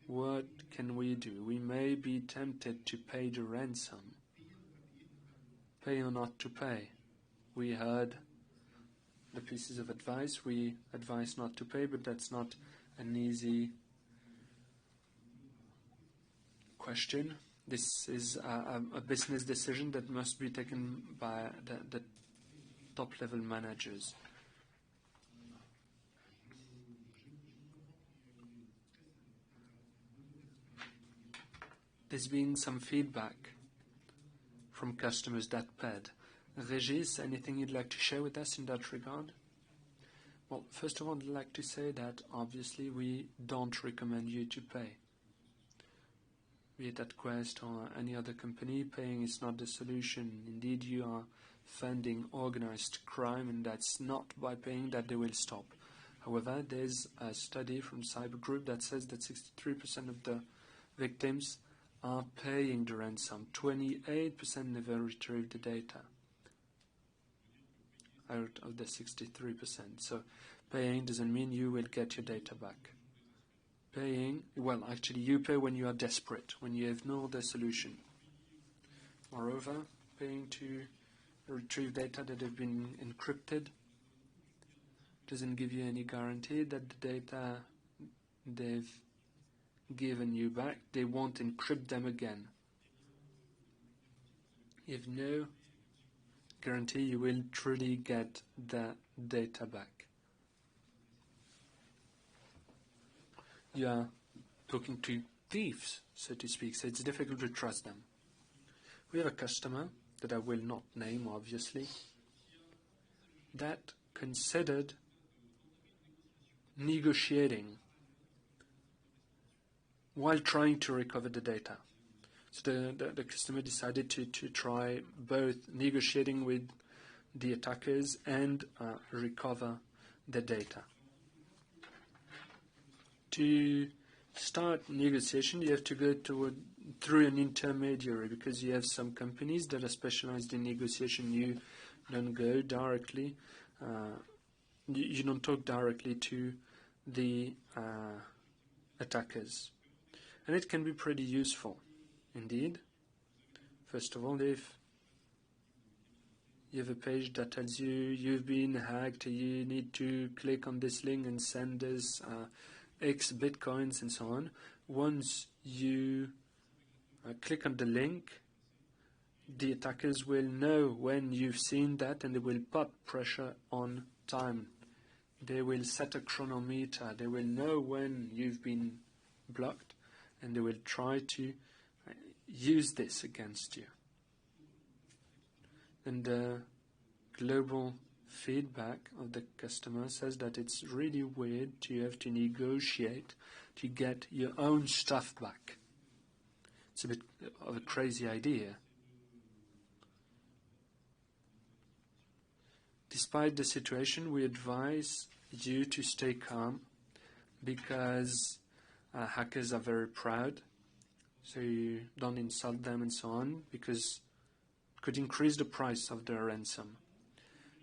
what can we do? We may be tempted to pay the ransom. Pay or not to pay. We heard the pieces of advice. We advise not to pay, but that's not an easy question. This is a business decision that must be taken by the top-level managers. There's been some feedback from customers that paid. Régis, anything you'd like to share with us in that regard? Well, first of all, I'd like to say that obviously we don't recommend you to pay. Be it at Quest or any other company, paying is not the solution. Indeed, you are funding organized crime, and that's not by paying that they will stop. However, there's a study from Cyber Group that says that 63% of the victims are paying the ransom. 28% never retrieve the data out of the 63%. So paying doesn't mean you will get your data back. Paying, well, actually you pay when you are desperate, when you have no other solution. Moreover, paying to retrieve data that have been encrypted doesn't give you any guarantee that the data they've given you back, they won't encrypt them again. You have no guarantee you will truly get the data back. You are talking to thieves, so to speak, so it's difficult to trust them. We have a customer that I will not name, obviously, that considered negotiating while trying to recover the data. So the customer decided to try both negotiating with the attackers and recover the data. To start negotiation, you have to go through an intermediary, because you have some companies that are specialized in negotiation. You don't go directly, you don't talk directly to the attackers. And it can be pretty useful, indeed. First of all, if you have a page that tells you you've been hacked, you need to click on this link and send us X bitcoins and so on. Once you click on the link, the attackers will know when you've seen that, and they will put pressure on time. They will set a chronometer. They will know when you've been blocked, and they will try to use this against you. And the global feedback of the customer says that it's really weird to have to negotiate to get your own stuff back. It's a bit of a crazy idea. Despite the situation, we advise you to stay calm, because hackers are very proud, so you don't insult them and so on, because it could increase the price of their ransom.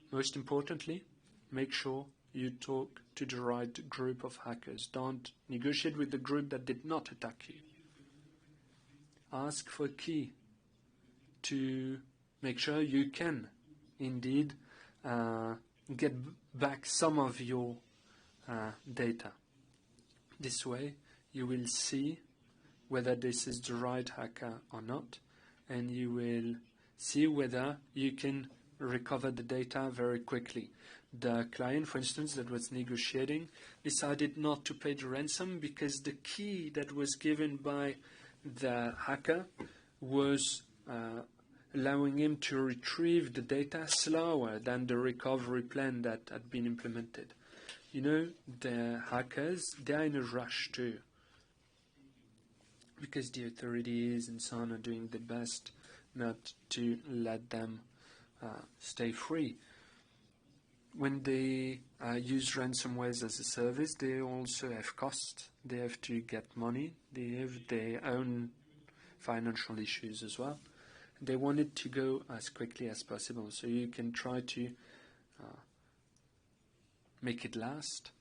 Most importantly, make sure you talk to the right group of hackers. Don't negotiate with the group that did not attack you. Ask for a key to make sure you can indeed get back some of your data. This way, you will see whether this is the right hacker or not, and you will see whether you can recover the data very quickly. The client, for instance, that was negotiating, decided not to pay the ransom because the key that was given by the hacker was allowing him to retrieve the data slower than the recovery plan that had been implemented. You know, the hackers, they are in a rush too, because the authorities and so on are doing their best not to let them stay free. When they use ransomware as a service, they also have costs. They have to get money. They have their own financial issues as well. They want it to go as quickly as possible, so you can try to make it last.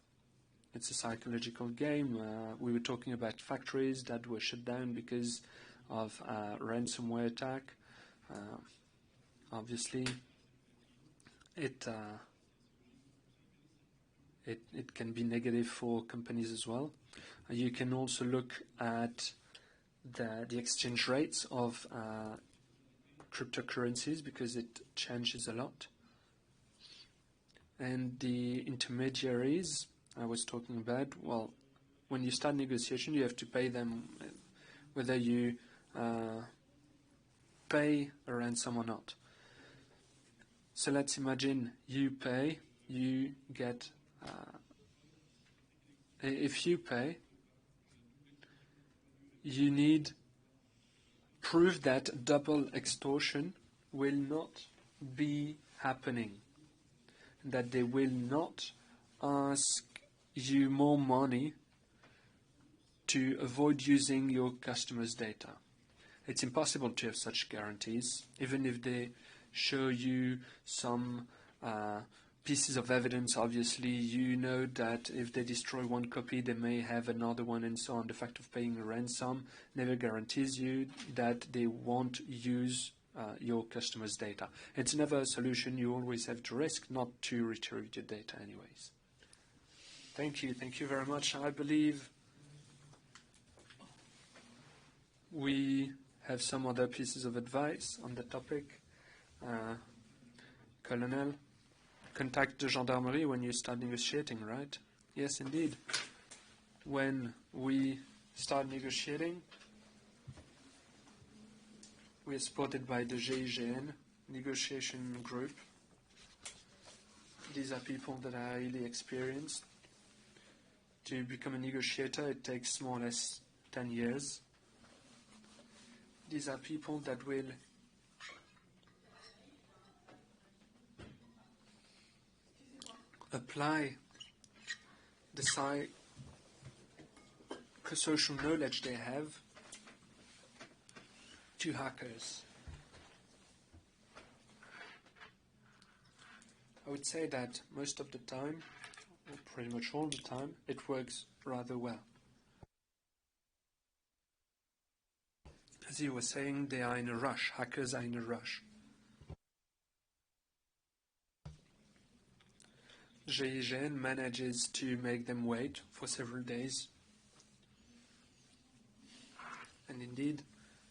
It's a psychological game. We were talking about factories that were shut down because of a ransomware attack. Obviously, it can be negative for companies as well. You can also look at the exchange rates of cryptocurrencies, because it changes a lot. And the intermediaries I was talking about, well, when you start negotiation, you have to pay them whether you pay a ransom or not. So let's imagine you pay, you get, if you pay, you need proof that double extortion will not be happening, that they will not ask you more money to avoid using your customers' data. It's impossible to have such guarantees, even if they show you some pieces of evidence. Obviously, you know that if they destroy one copy, they may have another one, and so on. The fact of paying a ransom never guarantees you that they won't use your customers' data. It's never a solution. You always have to risk not to retrieve your data anyways. Thank you. Thank you very much. I believe we have some other pieces of advice on the topic. Colonel, contact the gendarmerie when you start negotiating, right? Yes, indeed. When we start negotiating, we are supported by the GIGN negotiation group. These are people that are highly experienced. To become a negotiator, it takes more or less 10 years. These are people that will apply the psychosocial knowledge they have to hackers. I would say that most of the time, or pretty much all the time, it works rather well. As you were saying, they are in a rush. Hackers are in a rush. GIGN manages to make them wait for several days. And indeed,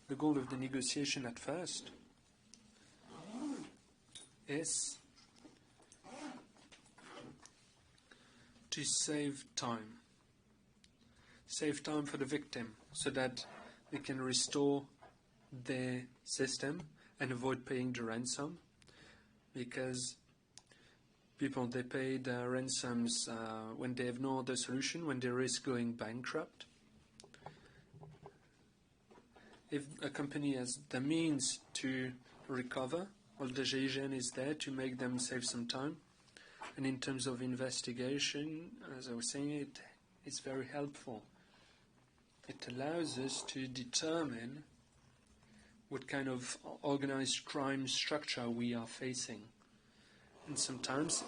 the goal of the negotiation at first is to save time. Save time for the victim so that they can restore their system and avoid paying the ransom, because people, they pay the ransoms when they have no other solution, when they risk going bankrupt. If a company has the means to recover, well, the GIGN is there to make them save some time. And in terms of investigation, as I was saying, it's very helpful. It allows us to determine what kind of organized crime structure we are facing. And sometimes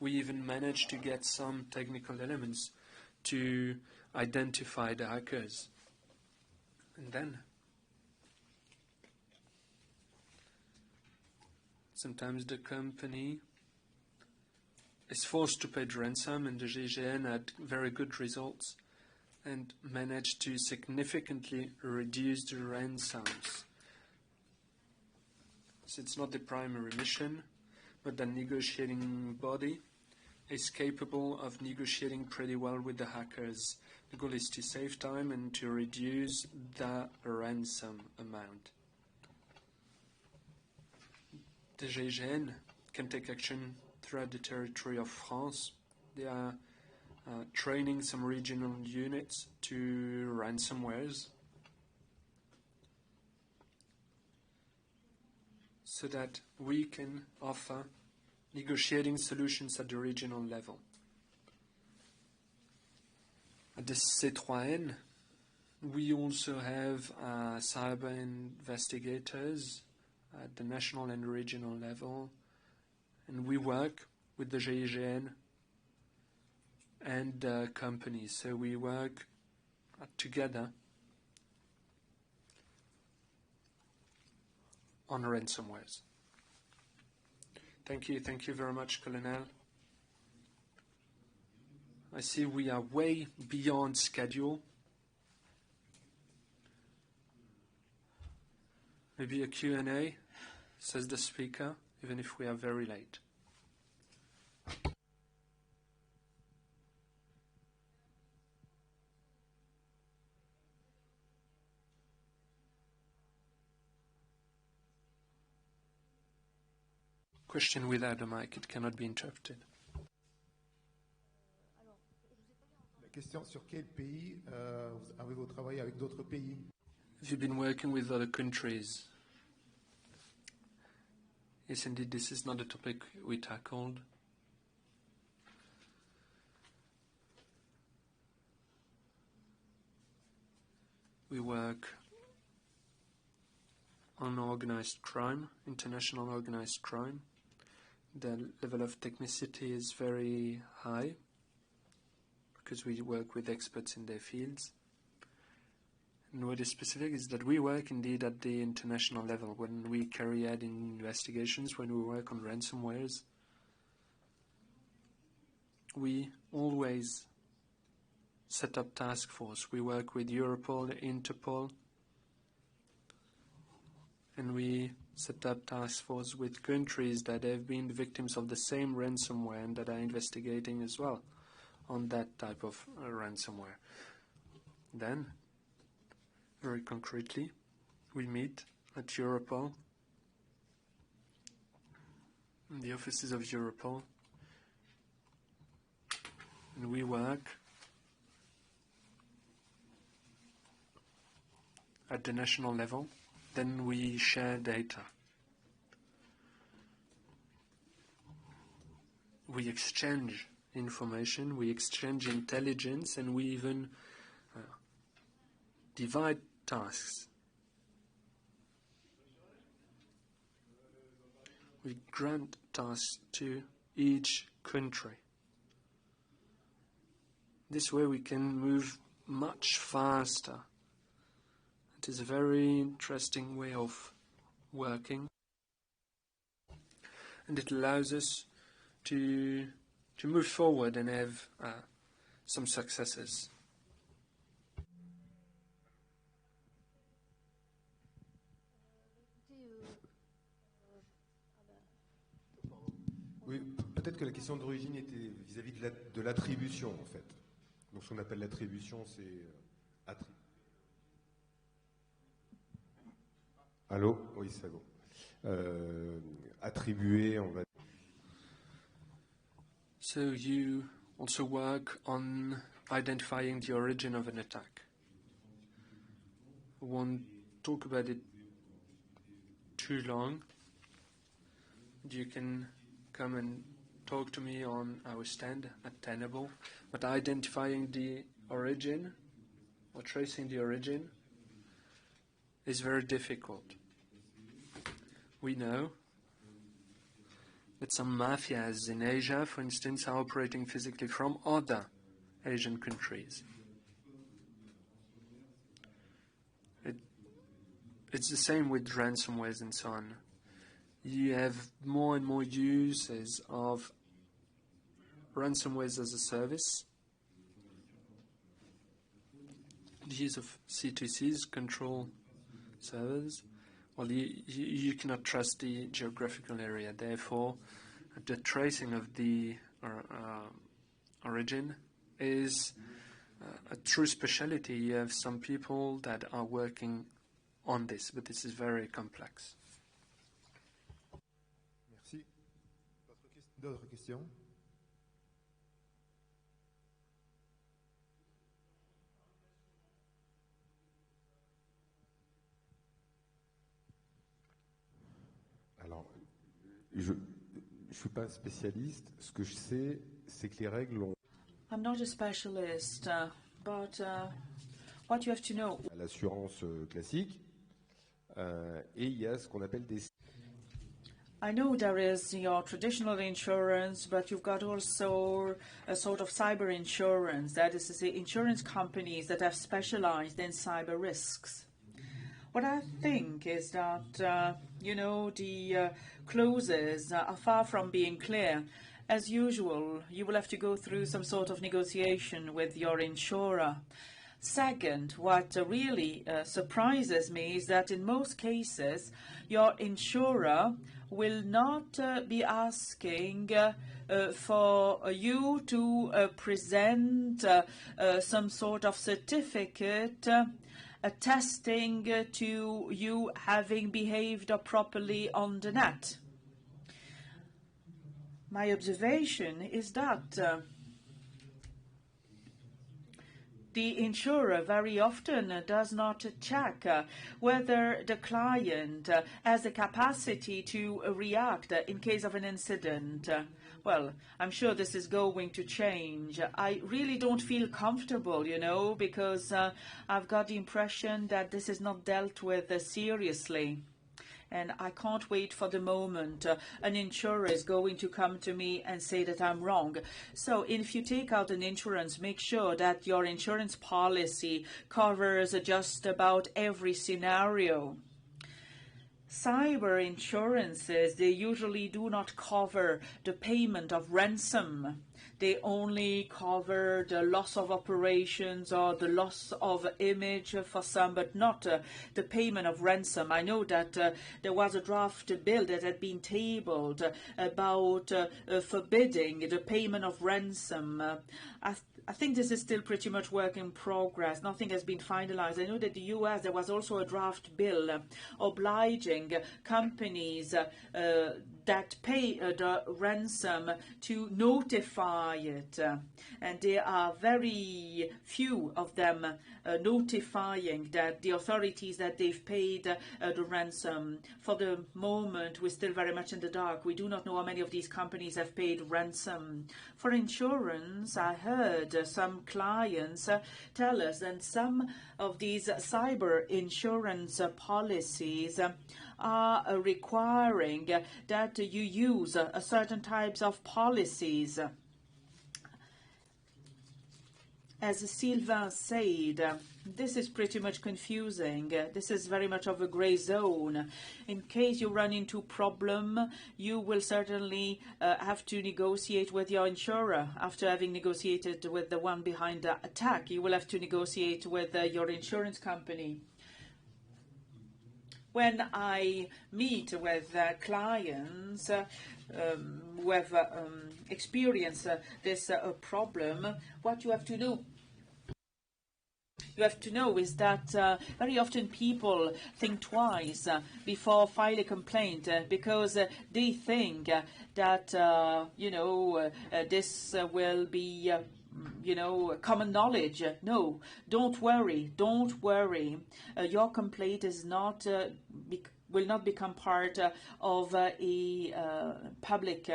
we even manage to get some technical elements to identify the hackers. And then sometimes the company is forced to pay the ransom, and the GIGN had very good results and managed to significantly reduce the ransoms. So it's not the primary mission, but the negotiating body is capable of negotiating pretty well with the hackers. The goal is to save time and to reduce the ransom amount. The GIGN can take action throughout the territory of France. They are training some regional units to ransomwares so that we can offer negotiating solutions at the regional level. At the C3N, we also have cyber investigators at the national and regional level, and we work with the GIGN and companies. So we work together on ransomwares. Thank you very much, Colonel. I see we are way beyond schedule. Maybe a Q&A, says the speaker, even if we are very late. Question without a mic, it cannot be interpreted. La question sur quel pays avez-vous travaillé avec d'autres pays? Have you been working with other countries? Yes, indeed, this is not a topic we tackled. We work on organized crime, international organized crime. The level of technicity is very high because we work with experts in their fields. And what is specific is that we work indeed at the international level when we carry out investigations, when we work on ransomwares. We always set up task force. We work with Europol, Interpol, and we set up task force with countries that have been the victims of the same ransomware and that are investigating as well on that type of ransomware. Then, very concretely, we meet at Europol, in the offices of Europol, and we work at the national level. Then we share data. We exchange information, we exchange intelligence, and we even divide tasks. We grant tasks to each country. This way we can move much faster. It is a very interesting way of working, and it allows us to move forward and have some successes. Oui, peut-être que la question d'origine était vis-à-vis de l'attribution, en fait. Donc, ce qu'on appelle l'attribution, c'est Allô? Oui, c'est bon. Attribuer, on va. So you also work on identifying the origin of an attack. I won't talk about it too long. You can come and talk to me on our stand at Tenable, but identifying the origin or tracing the origin is very difficult. We know that some mafias in Asia, for instance, are operating physically from other Asian countries. It's the same with ransomwares and so on. You have more and more uses of ransomware as a service, the use of C2Cs, control servers. Well, you cannot trust the geographical area. Therefore, the tracing of the origin is a true specialty. You have some people that are working on this, but this is very complex. Merci. D'autres questions? Alors, je ne suis pas spécialiste. Ce que je sais, c'est que les règles ont... I'm not a specialist, but what you have to know... L'assurance classique, et il y a ce qu'on appelle des... I know there is your traditional insurance, but you've got also a sort of cyber insurance. That is to say, insurance companies that have specialized in cyber risks. What I think is that, the clauses are far from being clear. As usual, you will have to go through some sort of negotiation with your insurer. Second, what really surprises me is that in most cases, your insurer will not be asking for you to present some sort of certificate attesting to you having behaved properly on the net. My observation is that the insurer very often does not check whether the client has the capacity to react in case of an incident. Well, I'm sure this is going to change. I really don't feel comfortable, because I've got the impression that this is not dealt with seriously. And I can't wait for the moment an insurer is going to come to me and say that I'm wrong. So if you take out an insurance, make sure that your insurance policy covers just about every scenario. Cyber insurances, they usually do not cover the payment of ransom. They only cover the loss of operations or the loss of image for some, but not the payment of ransom. I know that there was a draft bill that had been tabled about forbidding the payment of ransom. I think this is still pretty much work in progress. Nothing has been finalized. I know that in the US there was also a draft bill obliging companies that pay the ransom to notify it. And there are very few of them notifying that the authorities that they've paid the ransom. For the moment, we're still very much in the dark. We do not know how many of these companies have paid ransom. For insurance, I heard some clients tell us that some of these cyber insurance policies are requiring that you use certain types of policies. As Sylvain said, this is pretty much confusing. This is very much of a gray zone. In case you run into a problem, you will certainly have to negotiate with your insurer. After having negotiated with the one behind the attack, you will have to negotiate with your insurance company. When I meet with clients who have experienced this problem, what you have to know is that very often people think twice before filing a complaint because they think that this will be common knowledge. No, don't worry. Your complaint is not will not become part of a public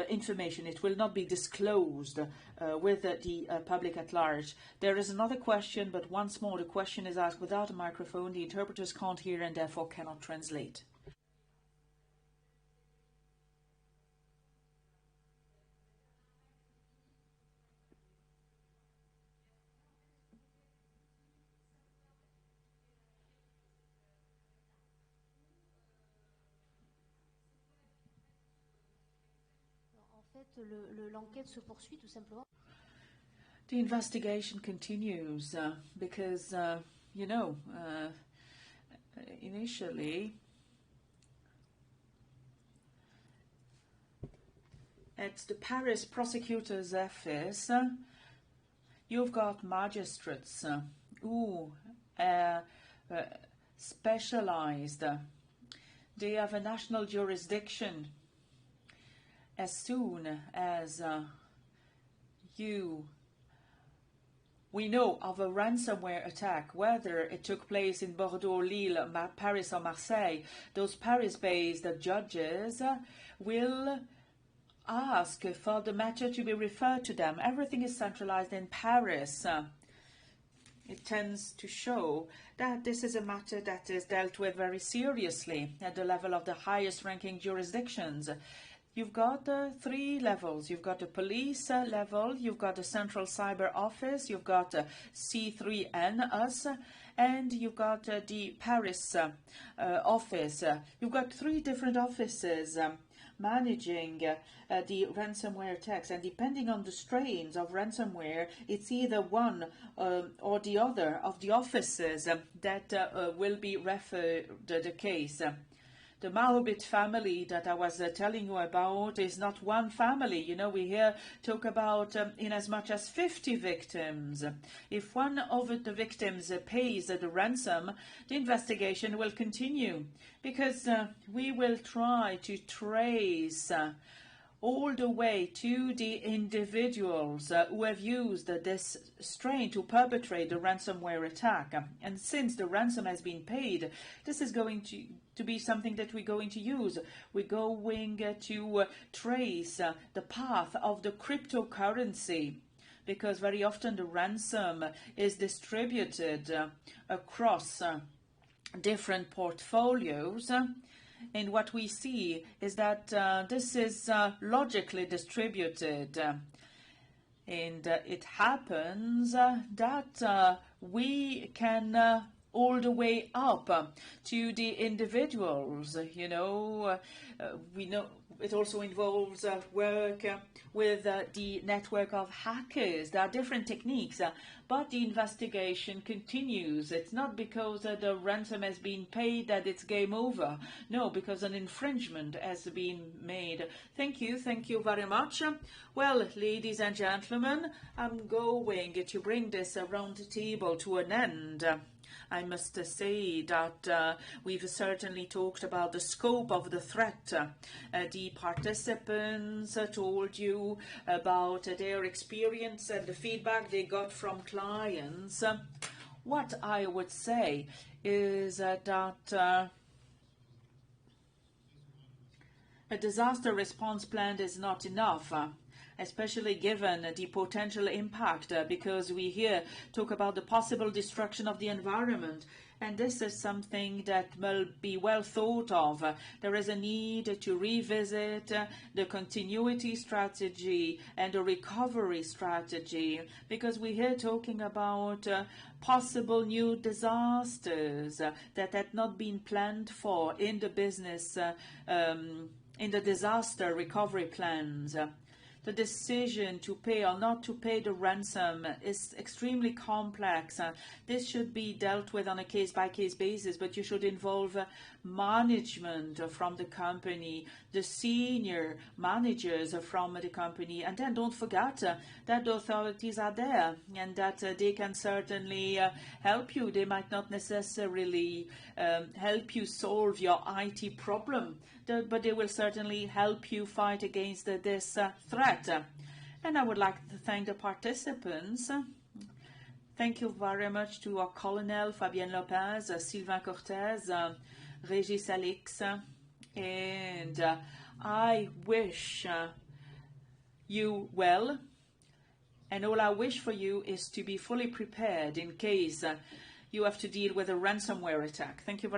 information. It will not be disclosed with the public at large. There is another question, but once more, the question is asked without a microphone. The interpreters can't hear and therefore cannot translate. En fait, l'enquête se poursuit tout simplement. The investigation continues because, initially, at the Paris prosecutor's office, you've got magistrates who are specialized. They have a national jurisdiction. As soon as we know of a ransomware attack, whether it took place in Bordeaux, Lille, Paris or Marseille, those Paris-based judges will ask for the matter to be referred to them. Everything is centralized in Paris. It tends to show that this is a matter that is dealt with very seriously at the level of the highest ranking jurisdictions. You've got three levels. You've got the police level, you've got the Central Cyber Office, you've got C3N, us, and you've got the Paris office. You've got three different offices managing the ransomware attacks, and depending on the strains of ransomware, it's either one or the other of the offices that will be referred the case. The Mahobit family that I was telling you about is not one family. We here talk about in as much as 50 victims. If one of the victims pays the ransom, the investigation will continue because we will try to trace all the way to the individuals who have used this strain to perpetrate the ransomware attack. And since the ransom has been paid, this is going to be something that we're going to use. We're going to trace the path of the cryptocurrency, because very often the ransom is distributed across different portfolios. And what we see is that this is logically distributed. And it happens that we can all the way up to the individuals. We know it also involves work with the network of hackers. There are different techniques, but the investigation continues. It's not because the ransom has been paid that it's game over. No, because an infringement has been made. Thank you very much. Well, ladies and gentlemen, I'm going to bring this round table to an end. I must say that we've certainly talked about the scope of the threat. The participants told you about their experience and the feedback they got from clients. What I would say is that a disaster response plan is not enough, especially given the potential impact, because we here talk about the possible destruction of the environment. And this is something that will be well thought of. There is a need to revisit the continuity strategy and the recovery strategy, because we're here talking about possible new disasters that had not been planned for in the business, in the disaster recovery plans. The decision to pay or not to pay the ransom is extremely complex. This should be dealt with on a case-by-case basis, but you should involve management from the company, the senior managers from the company, and then don't forget that the authorities are there and that they can certainly help you. They might not necessarily help you solve your IT problem, but they will certainly help you fight against this threat. And I would like to thank the participants. Thank you very much to our Colonel, Fabienne Lopez, Sylvain Cortez, Régis Alix, and I wish you well. And all I wish for you is to be fully prepared in case you have to deal with a ransomware attack. Thank you very much.